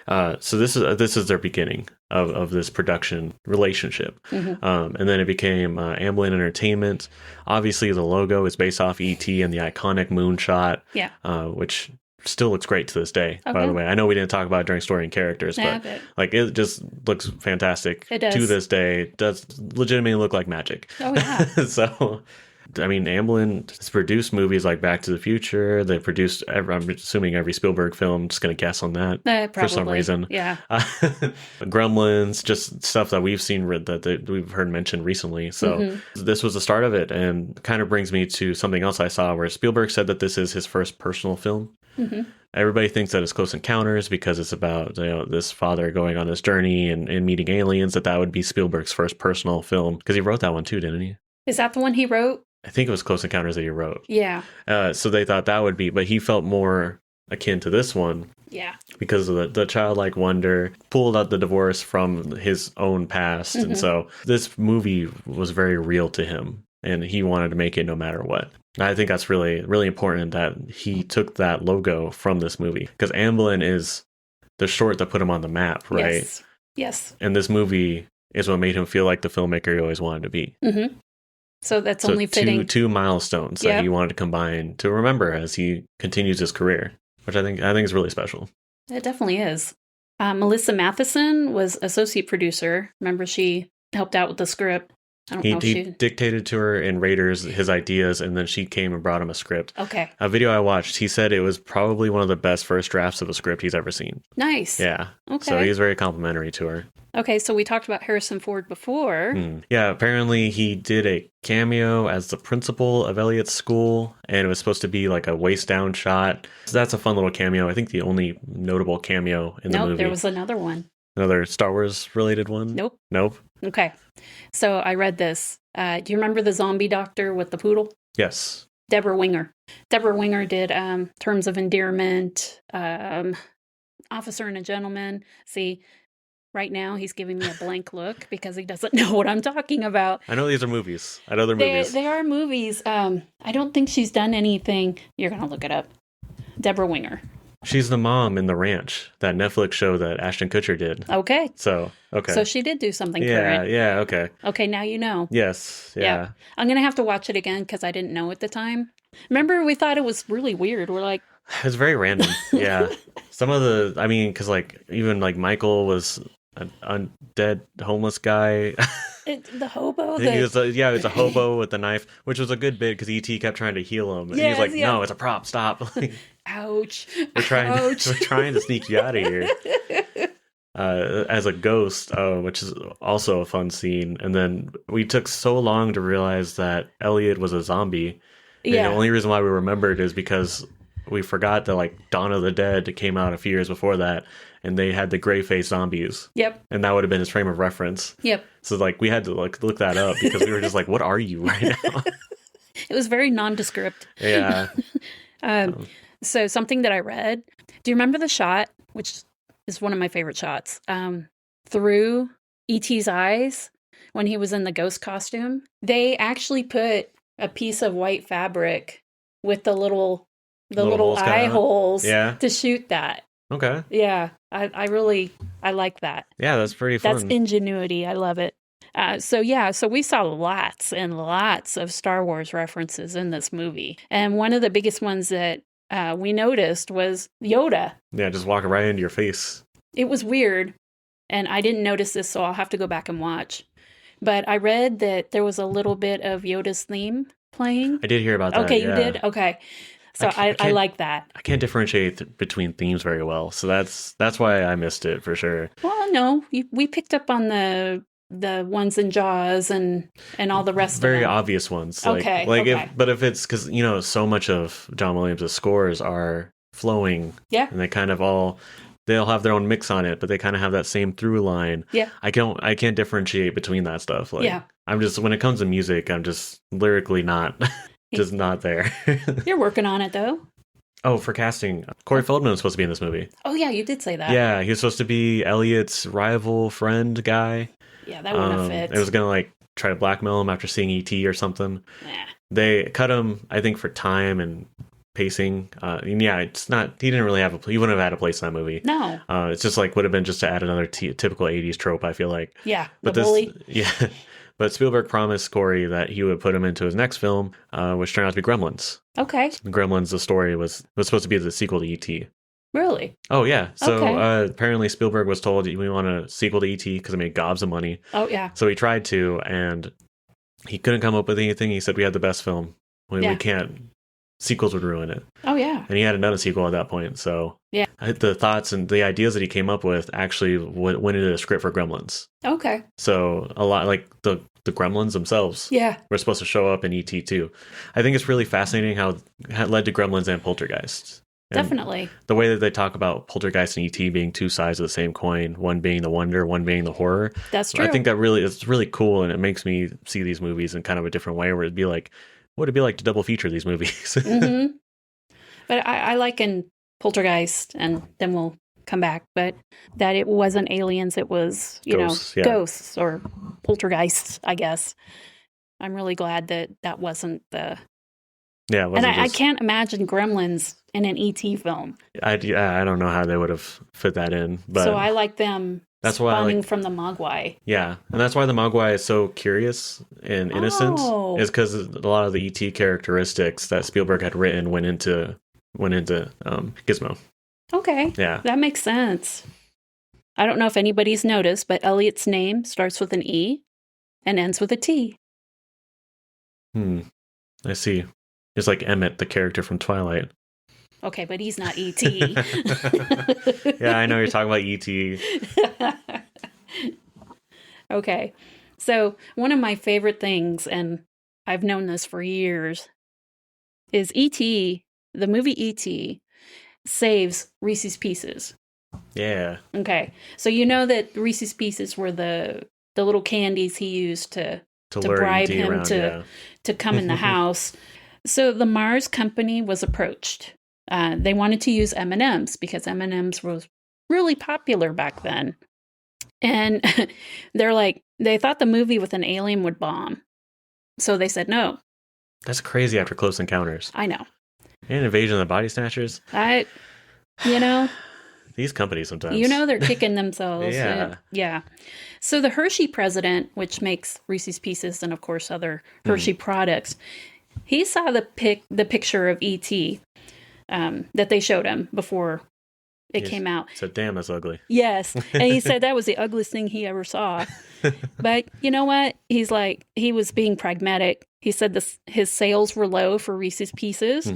So this is their beginning of this production relationship. And then it became Amblin Entertainment. Obviously, the logo is based off E.T. and the iconic moonshot, which still looks great to this day, by the way. I know we didn't talk about it during story and characters, but like it just looks fantastic to this day. It does legitimately look like magic.
Oh, yeah.
So... I mean, Amblin has produced movies like Back to the Future. They produced, I'm assuming, every Spielberg film. Just going to guess on that for some reason.
Yeah.
Gremlins, just stuff that we've seen that we've heard mentioned recently. So this was the start of it, and kind of brings me to something else I saw where Spielberg said that this is his first personal film. Everybody thinks that it's Close Encounters because it's about this father going on this journey and meeting aliens. That would be Spielberg's first personal film, because he wrote that one too, didn't he?
Is that the one he wrote?
I think it was Close Encounters that he wrote.
Yeah.
So they thought that would be, but he felt more akin to this one.
Yeah.
Because of the childlike wonder, pulled out the divorce from his own past. And so this movie was very real to him, and he wanted to make it no matter what. I think that's really, really important that he took that logo from this movie, because Amblin is the short that put him on the map, right?
Yes.
And this movie is what made him feel like the filmmaker he always wanted to be.
So that's only fitting.
Two milestones that he wanted to combine to remember as he continues his career, which I think is really special.
It definitely is. Melissa Matheson was associate producer. Remember, she helped out with the script. I don't
He,
know if
he
she...
dictated to her in Raiders his ideas, and then she came and brought him a script.
Okay.
A video I watched, he said it was probably one of the best first drafts of a script he's ever seen.
Nice.
Yeah.
Okay.
So he's very complimentary to her.
Okay, so we talked about Harrison Ford before.
Yeah, apparently he did a cameo as the principal of Elliott's school, and it was supposed to be like a waist down shot. So that's a fun little cameo. I think the only notable cameo in the movie.
Nope, there was another one.
Another Star Wars related one?
Nope.
Nope.
Okay. So I read this. Do you remember the zombie doctor with the poodle?
Yes.
Deborah Winger. Deborah Winger did Terms of Endearment, Officer and a Gentleman. See, right now he's giving me a blank look because he doesn't know what I'm talking about.
I know these are movies. I know they're movies.
They are movies. I don't think she's done anything. You're going to look it up. Deborah Winger.
She's the mom in The Ranch, that Netflix show that Ashton Kutcher did.
Okay.
So, okay.
So she did do something
yeah,
current.
Yeah, okay.
Okay, now you know.
Yes, yeah.
I'm going to have to watch it again because I didn't know at the time. Remember, we thought it was really weird. We're like...
It's very random, yeah. Some of the, I mean, because like, even like Michael was an undead homeless guy.
The hobo?
He was he was a hobo with a knife, which was a good bit because E.T. kept trying to heal him. And
Yes,
he's like,
yeah.
no, it's a prop, stop.
Ouch.
We're trying
Ouch.
we're trying to sneak you out of here. As a ghost, which is also a fun scene. And then we took so long to realize that Elliott was a zombie. And
Yeah.
the only reason why we remembered is because we forgot that like Dawn of the Dead came out a few years before that, and they had the gray face zombies.
Yep.
And that would have been his frame of reference.
Yep.
So like we had to like look that up because we were just like, what are you right now?
It was very nondescript.
Yeah.
So something that I read, do you remember the shot, which is one of my favorite shots, through E.T.'s eyes when he was in the ghost costume? They actually put a piece of white fabric with the little
holes cut
eye
out?
holes
Yeah.
to shoot that.
Okay.
Yeah, I like that.
Yeah, that's pretty fun.
That's ingenuity. I love it. So we saw lots and lots of Star Wars references in this movie. And one of the biggest ones that we noticed was Yoda.
Yeah, just walking right into your face.
It was weird, and I didn't notice this, so I'll have to go back and watch. But I read that there was a little bit of Yoda's theme playing.
I did hear about that.
Okay,
yeah.
you did? Okay. So I like that.
I can't differentiate between themes very well, so that's why I missed it for sure.
Well, no, we picked up on the ones in Jaws and all the rest
Very
of them.
obvious ones.
Okay, okay.
If it's because so much of John Williams' scores are flowing,
Yeah.
and they kind of they'll have their own mix on it, but they kind of have that same through line.
Yeah.
I can't differentiate between that stuff. Like,
Yeah.
I'm just when it comes to music, I'm just lyrically not just not there.
You're working on it, though.
Oh, for casting, Corey Feldman was supposed to be in this movie.
Oh, yeah, you did say that.
Yeah, he was supposed to be Elliott's rival friend guy.
Yeah, that wouldn't have fit.
It was gonna like try to blackmail him after seeing E.T. or something.
Nah.
They cut him, I think, for time and pacing. And yeah, it's not. He didn't really he wouldn't have had a place in that movie.
No.
It's just like would have been just to add another typical '80s trope. I feel like.
Yeah,
But
the bully.
Yeah. But Spielberg promised Corey that he would put him into his next film, which turned out to be Gremlins.
Okay,
Gremlins, the story was supposed to be the sequel to E.T.
really?
Oh, yeah. So
Okay.
apparently Spielberg was told, we want a sequel to E.T. because it made gobs of money.
Oh, yeah.
So he tried to, and he couldn't come up with anything. He said, we had the best film. We can't. Sequels would ruin it.
Oh, yeah.
And he hadn't done a sequel at that point. So
Yeah.
the thoughts and the ideas that he came up with actually went into the script for Gremlins.
Okay.
So a lot like the Gremlins themselves
Yeah.
were supposed to show up in E.T. too. I think it's really fascinating how it led to Gremlins and Poltergeist. And
Definitely.
the way that they talk about Poltergeist and E.T. being two sides of the same coin, one being the wonder, one being the horror.
That's true.
I think it's really cool, and it makes me see these movies in kind of a different way, where it'd be like, what would it be like to double feature these movies?
Mm-hmm. But I like in Poltergeist, and then we'll come back, but that it wasn't aliens, it was,
Ghosts, yeah.
ghosts or poltergeists, I guess. I'm really glad that wasn't the...
Yeah, it wasn't
I can't imagine Gremlins in an E.T. film.
I don't know how they would have fit that in, but
So I like them
that's why
spawning from the Mogwai.
Yeah, and that's why the Mogwai is so curious and innocent, is because a lot of the ET characteristics that Spielberg had written went into Gizmo.
Okay,
Yeah,
that makes sense. I don't know if anybody's noticed, but Elliott's name starts with an E and ends with a T.
I see. It's like Emmett, the character from Twilight.
Okay, but he's not E.T.
Yeah, I know you're talking about E.T.
Okay, so one of my favorite things, and I've known this for years, is E.T., the movie E.T., saves Reese's Pieces.
Yeah.
Okay, so you know that Reese's Pieces were the little candies he used to
lure
bribe
E.T.
him
around,
to come in the house. So the Mars company was approached. They wanted to use M&Ms because M&Ms was really popular back then. And they're like, they thought the movie with an alien would bomb. So they said no.
That's crazy after Close Encounters.
I know.
And Invasion of the Body Snatchers. These companies sometimes.
They're kicking themselves.
Yeah.
Yeah. So the Hershey president, which makes Reese's Pieces and, of course, other Hershey products, he saw the picture of E.T. That they showed him before it came out.
He said, damn, that's ugly.
Yes. And he said that was the ugliest thing he ever saw. But you know what? He's like, he was being pragmatic. He said his sales were low for Reese's Pieces,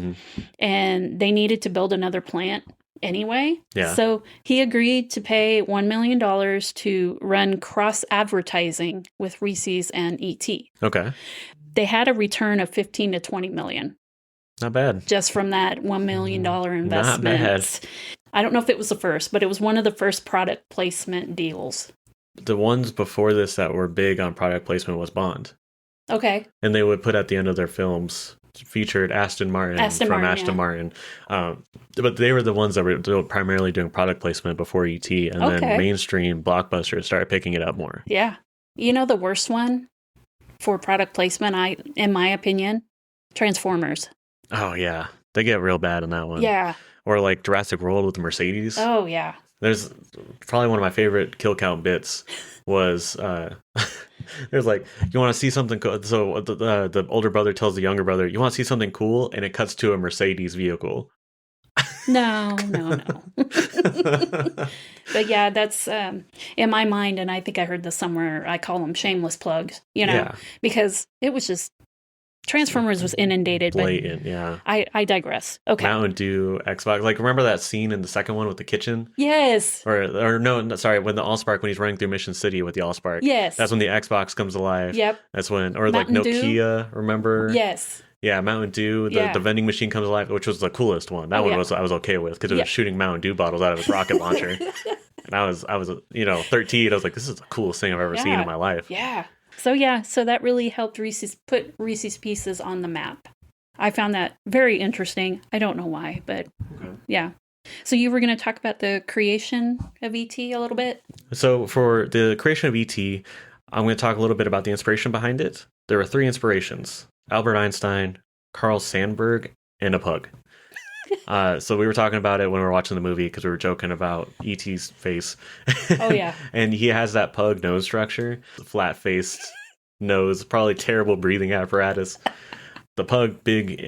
and they needed to build another plant anyway.
Yeah.
So he agreed to pay $1 million to run cross-advertising with Reese's and E.T.
Okay.
They had a return of 15 to 20 million.
Not bad.
Just from that $1 million investment.
Not bad.
I don't know if it was the first, but it was one of the first product placement deals.
The ones before this that were big on product placement was Bond.
Okay.
And they would put at the end of their films featured Aston Martin. Martin. But they were the ones that were primarily doing product placement before E.T. And then mainstream blockbusters started picking it up more.
Yeah. You know the worst one for product placement, in my opinion? Transformers.
Oh, yeah. They get real bad on that one.
Yeah.
Or like Jurassic World with the Mercedes.
Oh, yeah.
There's probably one of my favorite kill count bits was there's like, you want to see something cool? So the older brother tells the younger brother, you want to see something cool? And it cuts to a Mercedes vehicle.
No. But yeah, that's in my mind, and I think I heard this somewhere, I call them shameless plugs, because it was just, Transformers was inundated.
Blatant, yeah.
I digress. Okay.
Mountain Dew, Xbox. Like, remember that scene in the second one with the kitchen?
Yes.
Or no, sorry, when the Allspark, when he's running through Mission City with the Allspark.
Yes.
That's when the Xbox comes alive.
Yep.
That's when, or
Mountain
like
Dew.
Nokia, remember?
Yes.
Yeah, Mountain Dew, the vending machine comes alive, which was the coolest one. That one I was okay with because it was shooting Mountain Dew bottles out of its rocket launcher. And I was 13. I was like, this is the coolest thing I've ever seen in my life.
Yeah. So that really helped put Reese's Pieces on the map. I found that very interesting. I don't know why, but yeah. So you were going to talk about the creation of E.T. a little bit?
So for the creation of E.T., I'm going to talk a little bit about the inspiration behind it. There were 3 inspirations: Albert Einstein, Carl Sandburg, and a pug. So we were talking about it when we were watching the movie because we were joking about E.T.'s face.
Oh, yeah.
And he has that pug nose structure, flat-faced nose, probably terrible breathing apparatus. The pug, big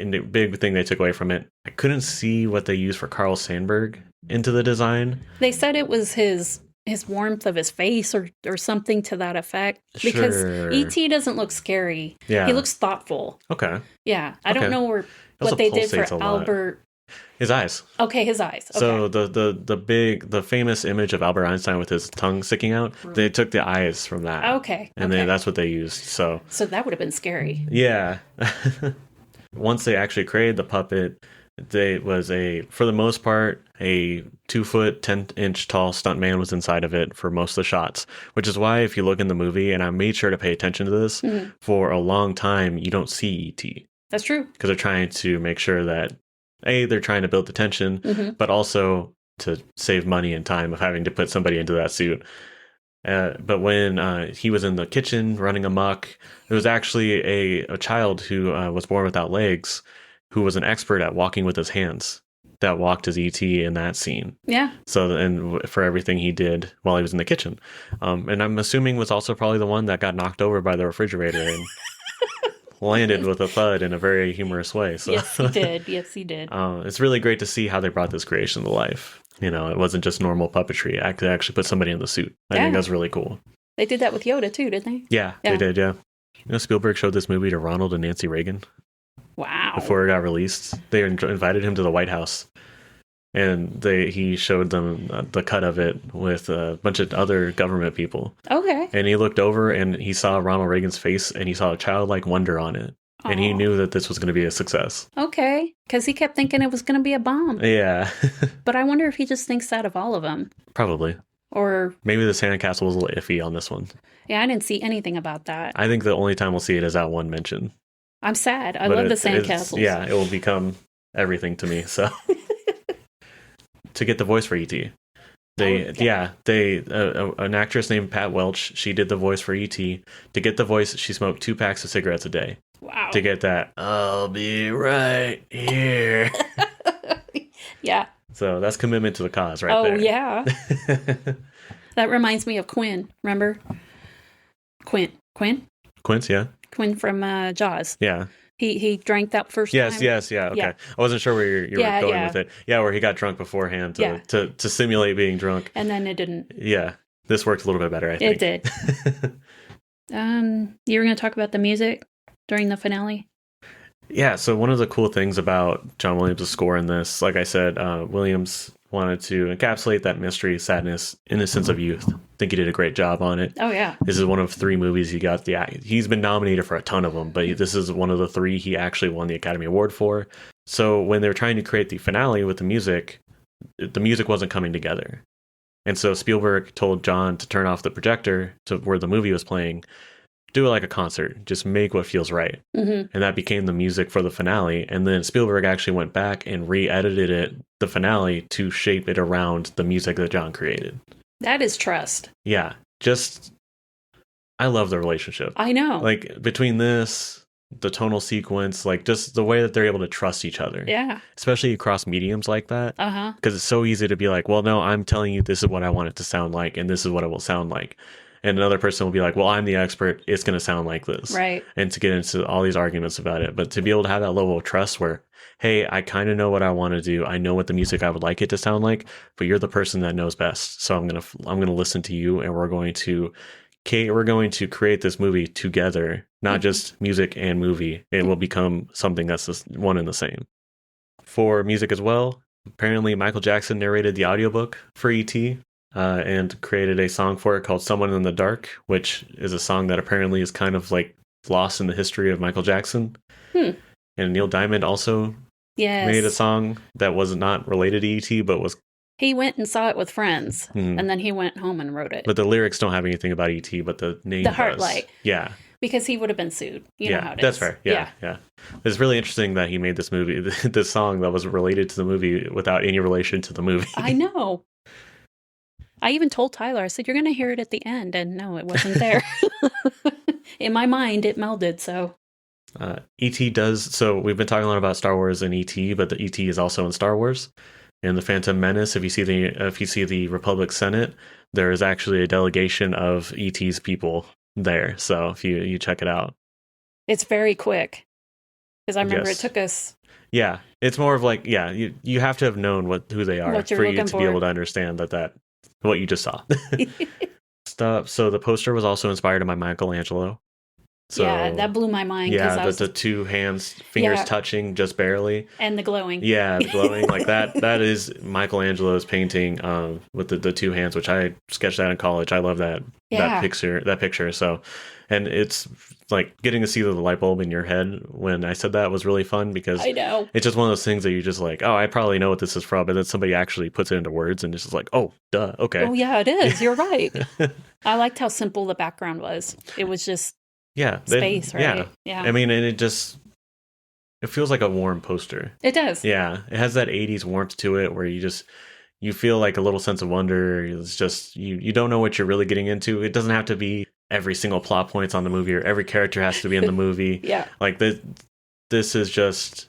thing they took away from it. I couldn't see what they used for Carl Sandburg into the design.
They said it was his warmth of his face or something to that effect. Because E.T. doesn't look scary.
Yeah.
He looks thoughtful.
Okay.
Yeah. I don't know what they did for Albert.
His eyes.
Okay, his eyes. Okay.
So the famous image of Albert Einstein with his tongue sticking out, they took the eyes from that.
Okay.
And then that's what they used. So
that would have been scary.
Yeah. Once they actually created the puppet, for the most part, a 2-foot, 10-inch tall stuntman was inside of it for most of the shots, which is why if you look in the movie, and I made sure to pay attention to this, for a long time, you don't see E.T.
That's true.
Because they're trying to make sure that they're trying to build the tension, but also to save money and time of having to put somebody into that suit. But when he was in the kitchen running amok, it was actually a child who was born without legs, who was an expert at walking with his hands, that walked as E.T. in that scene. Yeah. So, and for everything he did while he was in the kitchen. And I'm assuming was also probably the one that got knocked over by the refrigerator and landed with a thud in a very humorous way. So.
Yes, he did.
It's really great to see how they brought this creation to life. It wasn't just normal puppetry. They actually put somebody in the suit. I think that's really cool.
They did that with Yoda too, didn't they?
Yeah, they did, yeah. Spielberg showed this movie to Ronald and Nancy Reagan
Wow.
before it got released. They invited him to the White House, and he showed them the cut of it with a bunch of other government people.
Okay.
And he looked over and he saw Ronald Reagan's face, and he saw a childlike wonder on it. And he knew that this was going to be a success.
Okay. Because he kept thinking it was going to be a bomb.
Yeah.
But I wonder if he just thinks that of all of them.
Probably.
Or
maybe the sandcastle was a little iffy on this one.
Yeah, I didn't see anything about that.
I think the only time we'll see it is that one mention.
I'm sad. I love the sandcastles.
Yeah, it will become everything to me. So to get the voice for E.T. An actress named Pat Welch, she did the voice for E.T. To get the voice, she smoked 2 packs of cigarettes a day.
Wow.
To get that, I'll be right here.
Yeah.
So that's commitment to the cause right there.
Oh, yeah. That reminds me of Quinn. Remember? Quinn?
Quince, yeah.
Quinn from Jaws.
Yeah.
He drank that first time.
Yes, yeah, okay.
Yeah.
I wasn't sure where you were going with it. Yeah, where he got drunk beforehand to simulate being drunk.
And then it didn't.
Yeah, this worked a little bit better, I think.
It did. You were going to talk about the music during the finale?
Yeah, so one of the cool things about John Williams' score in this, like I said, Williams wanted to encapsulate that mystery, sadness, innocence of youth. I think he did a great job on it.
Oh, yeah.
This is one of 3 movies he got he's been nominated for a ton of them, but this is one of the 3 he actually won the Academy Award for. So when they were trying to create the finale with the music wasn't coming together. And so Spielberg told John to turn off the projector to where the movie was playing, do it like a concert, just make what feels right.
Mm-hmm.
And that became the music for the finale. And then Spielberg actually went back and re-edited the finale to shape it around the music that John created.
That is trust.
Yeah, I love the relationship.
I know.
Like between this, the tonal sequence, like just the way that they're able to trust each other.
Yeah.
Especially across mediums like that.
Uh-huh.
Because it's so easy to be like, well, no, I'm telling you this is what I want it to sound like, and this is what it will sound like. And another person will be like, well, I'm the expert. It's going to sound like this.
Right.
And to get into all these arguments about it. But to be able to have that level of trust where, hey, I kind of know what I want to do. I know what the music I would like it to sound like, but you're the person that knows best. So I'm going to listen to you, and we're going to create this movie together, not just music and movie. It will become something that's just one and the same. For music as well, apparently Michael Jackson narrated the audiobook for E.T., and created a song for it called Someone in the Dark, which is a song that apparently is kind of like lost in the history of Michael Jackson. And Neil Diamond also made a song that was not related to E.T., but was...
He went and saw it with friends, and then he went home and wrote it.
But the lyrics don't have anything about E.T., but the name
The
does.
Heartlight.
Yeah.
Because he would have been sued. You know how it is.
That's fair. Yeah. It's really interesting that he made this movie, this song that was related to the movie without any relation to the movie.
I know. I even told Tyler, I said, you're going to hear it at the end. And no, it wasn't there. In my mind, it melded, so.
E.T. does, so we've been talking a lot about Star Wars and E.T., but the E.T. is also in Star Wars. In The Phantom Menace, if you see the Republic Senate, there is actually a delegation of E.T.'s people there. So if you check it out. It's
very quick. Because I remember it took us.
Yeah, it's more of like, you have to have known who they are for you to be able to understand that what you just saw. So the poster was also inspired by Michelangelo. So,
yeah, that blew my mind.
Yeah, the 2 hands, fingers touching just barely.
And the glowing.
Yeah, the glowing. Like that is Michelangelo's painting with the 2 hands, which I sketched out in college. I love that picture. So, and it's like getting to see the light bulb in your head when I said that was really fun because
I know.
It's just one of those things that you just like, oh, I probably know what this is from. But then somebody actually puts it into words and it's just like, oh, duh, okay.
Oh, yeah, it is. You're right. I liked how simple the background was. It was just space, right? Yeah. I
mean, and it feels like a warm poster.
It does.
Yeah. It has that 80s warmth to it where you feel like a little sense of wonder. It's just, you don't know what you're really getting into. It doesn't have to be every single plot points on the movie or every character has to be in the movie.
Yeah.
Like this is just,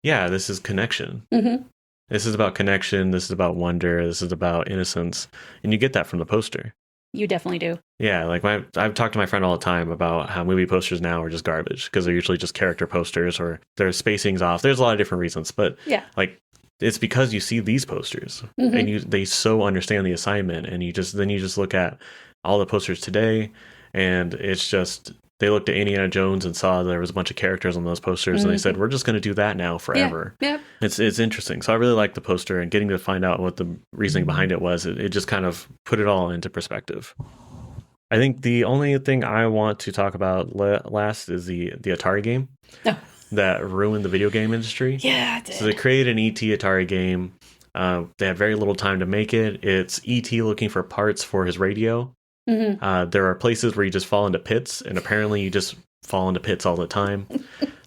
this is connection.
Mm-hmm.
This is about connection. This is about wonder. This is about innocence. And you get that from the poster.
You definitely do.
Yeah, like I've talked to my friend all the time about how movie posters now are just garbage because they're usually just character posters or their spacing's off. There's a lot of different reasons, but like it's because you see these posters and they so understand the assignment, and you just look at all the posters today, and it's just they looked at Indiana Jones and saw there was a bunch of characters on those posters, and they said, we're just going to do that now forever.
Yeah.
It's interesting. So I really like the poster, and getting to find out what the reasoning behind it was, it just kind of put it all into perspective. I think the only thing I want to talk about last is the Atari game that ruined the video game industry.
Yeah, it did.
So they created an E.T. Atari game. They had very little time to make it. It's E.T. looking for parts for his radio. There are places where you just fall into pits, and apparently you just fall into pits all the time.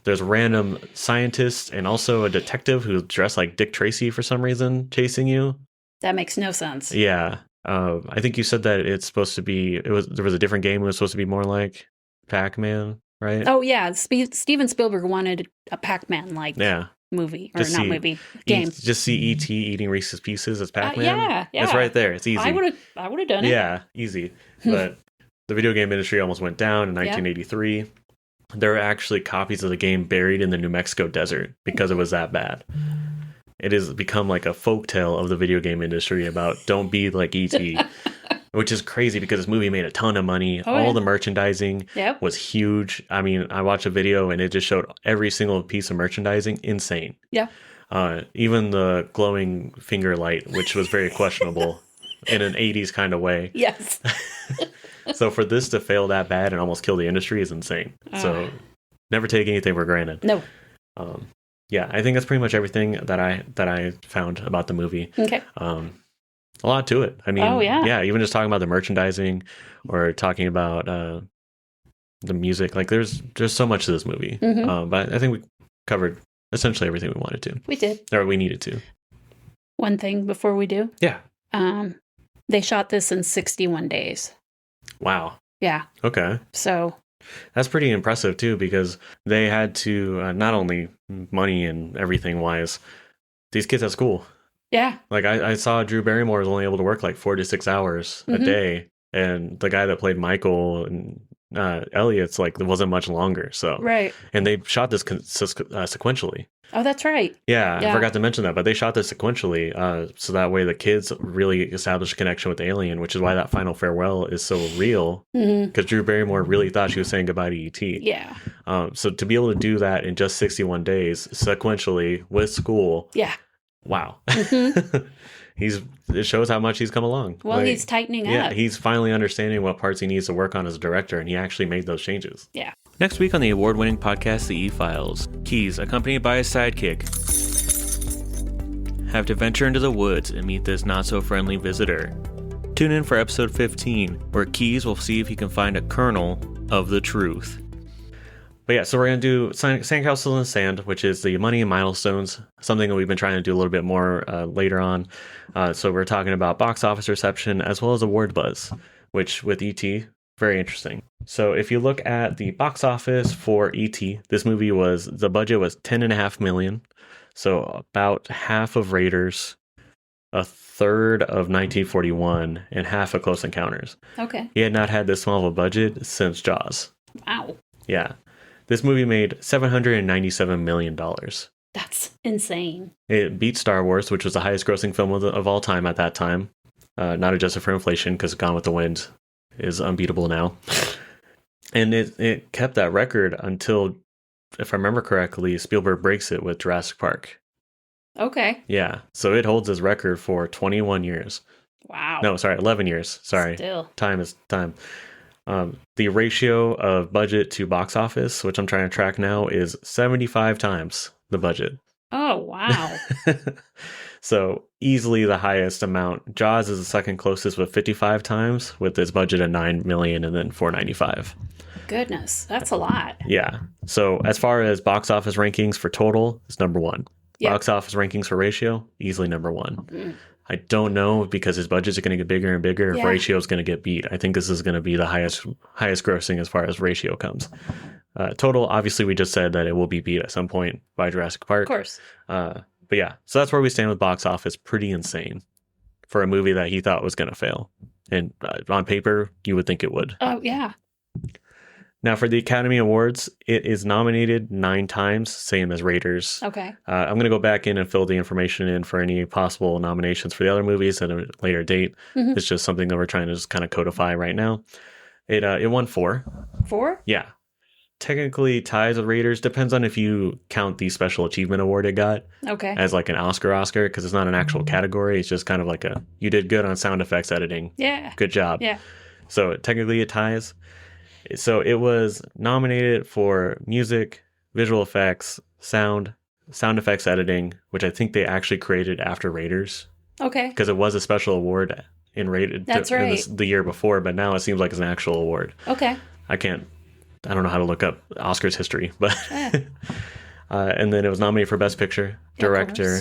There's random scientists and also a detective who's dressed like Dick Tracy for some reason chasing you.
That makes no sense.
Yeah. I think you said that it's supposed to be, there was a different game that was supposed to be more like Pac-Man, right?
Oh, yeah. Steven Spielberg wanted a Pac-Man like movie, or
just
not movie, game.
Just see E.T. eating Reese's Pieces as Pac-Man.
Yeah.
It's right there. It's easy.
I would have done it.
Yeah, easy. But the video game industry almost went down in 1983. There are actually copies of the game buried in the New Mexico desert because it was that bad. It has become like a folktale of the video game industry about don't be like E.T., which is crazy because this movie made a ton of money. All the merchandising was huge. I mean, I watched a video and it just showed every single piece of merchandising. Insane.
Yeah.
Even the glowing finger light, which was very questionable in an 80s kind of way.
Yes.
So for this to fail that bad and almost kill the industry is insane. So never take anything for granted.
No.
Yeah, I think that's pretty much everything that I found about the movie.
Okay.
A lot to it. I mean, even just talking about the merchandising or talking about the music, like there's so much to this movie. But I think we covered essentially everything we wanted to.
We did.
Or we needed to.
One thing before we do.
Yeah.
They shot this in 61 days.
Wow.
Yeah.
Okay.
So
that's pretty impressive too, because they had to not only money and everything wise, these kids at school.
Yeah.
Like I saw Drew Barrymore was only able to work like 4 to 6 hours a day, and the guy that played Michael and Elliott's like it wasn't much longer. So
right.
And they shot this sequentially.
Oh, that's right.
Yeah, I forgot to mention that, but they shot this sequentially, so that way the kids really established a connection with the alien, which is why that final farewell is so real, because Drew Barrymore really thought she was saying goodbye to E.T.
Yeah.
So to be able to do that in just 61 days sequentially with school, wow. It shows how much he's come along.
Well, like, he's tightening up.
Yeah, he's finally understanding what parts he needs to work on as a director, and he actually made those changes.
Yeah.
Next week on the award-winning podcast, The E-Files, Keys, accompanied by his sidekick, have to venture into the woods and meet this not-so-friendly visitor. Tune in for episode 15, where Keys will see if he can find a kernel of the truth. But yeah, so we're going to do Sandcastles in the Sand, which is the money and milestones, something that we've been trying to do a little bit more later on. So we're talking about box office reception as well as award buzz, which with E.T., very interesting. So if you look at the box office for E.T., this movie the budget was $10.5 million. So about half of Raiders, a third of 1941, and half of Close Encounters.
Okay.
He had not had this small of a budget since Jaws.
Wow.
Yeah. This movie made $797 million.
That's insane.
It beat Star Wars, which was the highest grossing film of all time at that time. Not adjusted for inflation, because Gone with the Wind is unbeatable now. And it kept that record until, if I remember correctly, Spielberg breaks it with Jurassic Park.
Okay.
Yeah. So it holds his record for 21 years.
Wow.
No, sorry, 11 years. Sorry.
Still.
Time is time. The ratio of budget to box office, which I'm trying to track now, is 75 times the budget.
Oh, wow.
So easily the highest amount. Jaws is the second closest with 55 times, with its budget at $9 million and then $495.
Goodness, that's a lot.
Yeah. So as far as box office rankings for total, it's number one. Yep. Box office rankings for ratio, easily number one. I don't know, because his budgets are going to get bigger and bigger if ratio is going to get beat. I think this is going to be the highest grossing as far as ratio comes. Total, obviously, we just said that it will be beat at some point by Jurassic Park.
Of course.
But yeah, so that's where we stand with box office. Pretty insane for a movie that he thought was going to fail. And on paper, you would think it would.
Oh, yeah.
Now, for the Academy Awards, it is nominated 9 times, same as Raiders.
Okay.
I'm going to go back in and fill the information in for any possible nominations for the other movies at a later date. It's just something that we're trying to just kind of codify right now. It won 4.
4?
Yeah. technically ties with Raiders. Depends on if you count the special achievement award it got
Okay.
as like an Oscar, because it's not an actual category. It's just kind of like you did good on sound effects editing.
Yeah.
Good job.
Yeah.
So technically it ties. So it was nominated for music, visual effects, sound effects editing, which I think they actually created after Raiders.
Okay.
Because it was a special award in Raiders the year before, but now it seems like it's an actual award.
Okay.
I don't know how to look up Oscars history, but and then it was nominated for Best Picture, Director,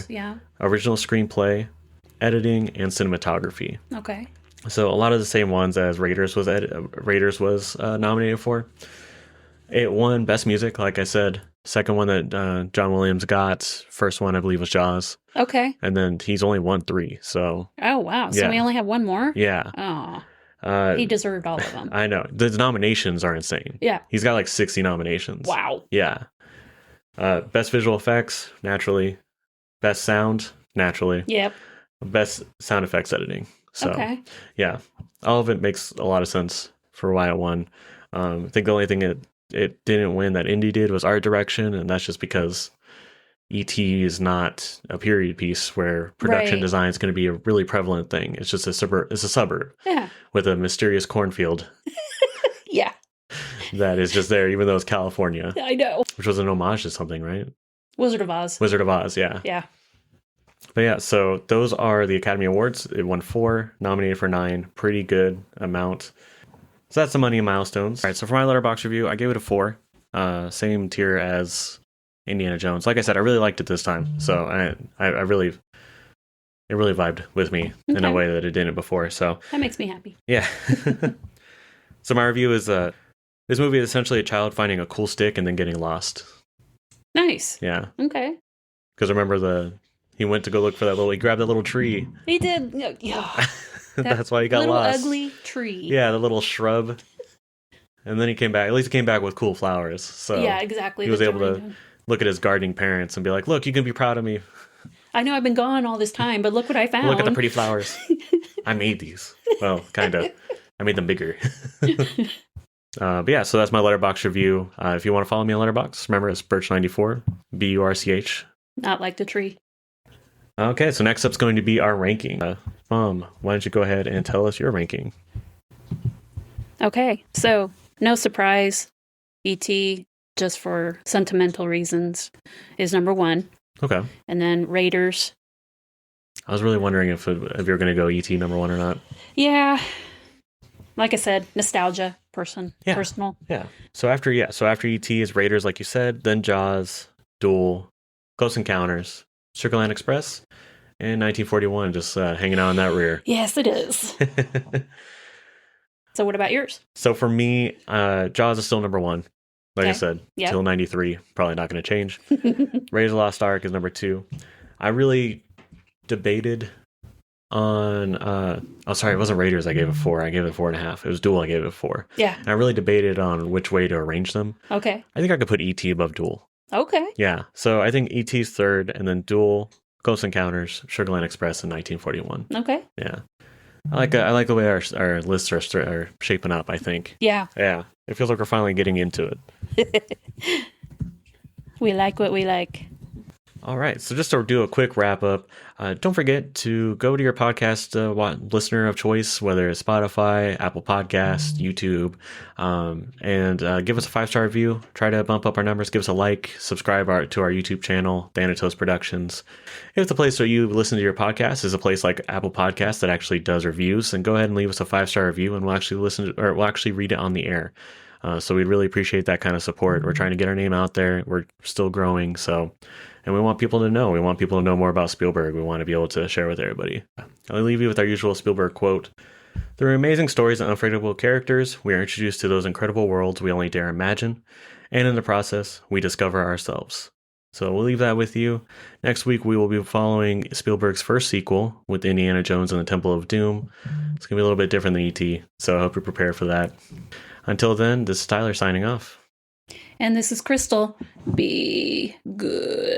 Original Screenplay, Editing, and Cinematography.
Okay.
So a lot of the same ones as Raiders was nominated for. It won Best Music, like I said. Second one that John Williams got. First one, I believe, was Jaws.
Okay.
And then he's only won 3. So.
Oh wow! So we only have one more.
Yeah.
Oh. He deserved all of them.
I know. The nominations are insane.
Yeah.
He's got like 60 nominations.
Wow.
Yeah. Best visual effects, naturally. Best sound, naturally.
Yep.
Best sound effects editing. So, yeah. All of it makes a lot of sense for why it won. I think the only thing it didn't win that Indy did was art direction, and that's just because E.T. is not a period piece where production design is going to be a really prevalent thing. It's just a suburb with a mysterious cornfield.
Yeah.
That is just there, even though it's California.
I know.
Which was an homage to something, right?
Wizard of Oz.
Wizard of Oz, yeah.
Yeah.
But yeah, so those are the Academy Awards. It won 4, nominated for 9. Pretty good amount. So that's the money in Milestones. All right, so for my Letterboxd review, I gave it a 4. Same tier as Indiana Jones. Like I said, I really liked it this time. So I really, it really vibed with me in a way that it didn't before. So
that makes me happy.
Yeah. So my review is this movie is essentially a child finding a cool stick and then getting lost.
Nice.
Yeah.
Okay.
Because remember he went to go look for he grabbed that little tree.
He did. Yeah.
That's why he got
little
lost.
Little ugly tree.
Yeah, the little shrub. And then he came back. At least he came back with cool flowers. So
yeah, exactly.
He was able to look at his gardening parents and be like, "Look, you can be proud of me.
I know I've been gone all this time, but look what I found.
Look at the pretty flowers. I made these. Well, kind of. I made them bigger." But yeah, so that's my Letterboxd review. If you want to follow me on Letterboxd, remember it's Birch94, BURCH.
Not like the tree.
Okay, so next up's going to be our ranking. Mom, why don't you go ahead and tell us your ranking?
Okay, so no surprise, E.T., just for sentimental reasons, is number 1.
Okay.
And then Raiders.
I was really wondering if you were going to go E.T. number 1 or not.
Yeah. Like I said, nostalgia, personal.
Yeah. So after E.T. is Raiders, like you said, then Jaws, Duel, Close Encounters, Sugarland Express, and 1941 just hanging out in that rear.
Yes, it is. So what about yours?
So for me, Jaws is still number 1. Like I said, till 93, probably not going to change. Raiders of the Lost Ark is number 2. I really debated on it wasn't Raiders I gave it 4. I gave it 4.5. It was Duel I gave it 4.
Yeah.
And I really debated on which way to arrange them.
Okay.
I think I could put E.T. above Duel.
Okay.
Yeah. So I think E.T.'s 3rd, and then Duel, Close Encounters, Sugarland Express, and 1941.
Okay.
Yeah. I like the way our lists are shaping up, I think.
Yeah.
Yeah. It feels like we're finally getting into it.
We like what we like.
All right. So just to do a quick wrap up, don't forget to go to your podcast listener of choice, whether it's Spotify, Apple Podcasts, YouTube, and give us a 5-star review. Try to bump up our numbers. Give us a like. Subscribe to our YouTube channel, Thanatos Productions. If the place where you listen to your podcast is a place like Apple Podcasts that actually does reviews, then go ahead and leave us a 5-star review, and we'll actually read it on the air. So we'd really appreciate that kind of support. We're trying to get our name out there. We're still growing, and we want people to know. We want people to know more about Spielberg. We want to be able to share with everybody. I'll leave you with our usual Spielberg quote. Through amazing stories and unforgettable characters, we are introduced to those incredible worlds we only dare imagine, and in the process, we discover ourselves. So we'll leave that with you. Next week, we will be following Spielberg's first sequel with Indiana Jones and the Temple of Doom. It's going to be a little bit different than E.T., so I hope you're prepared for that. Until then, this is Tyler signing off.
And this is Crystal. Be good.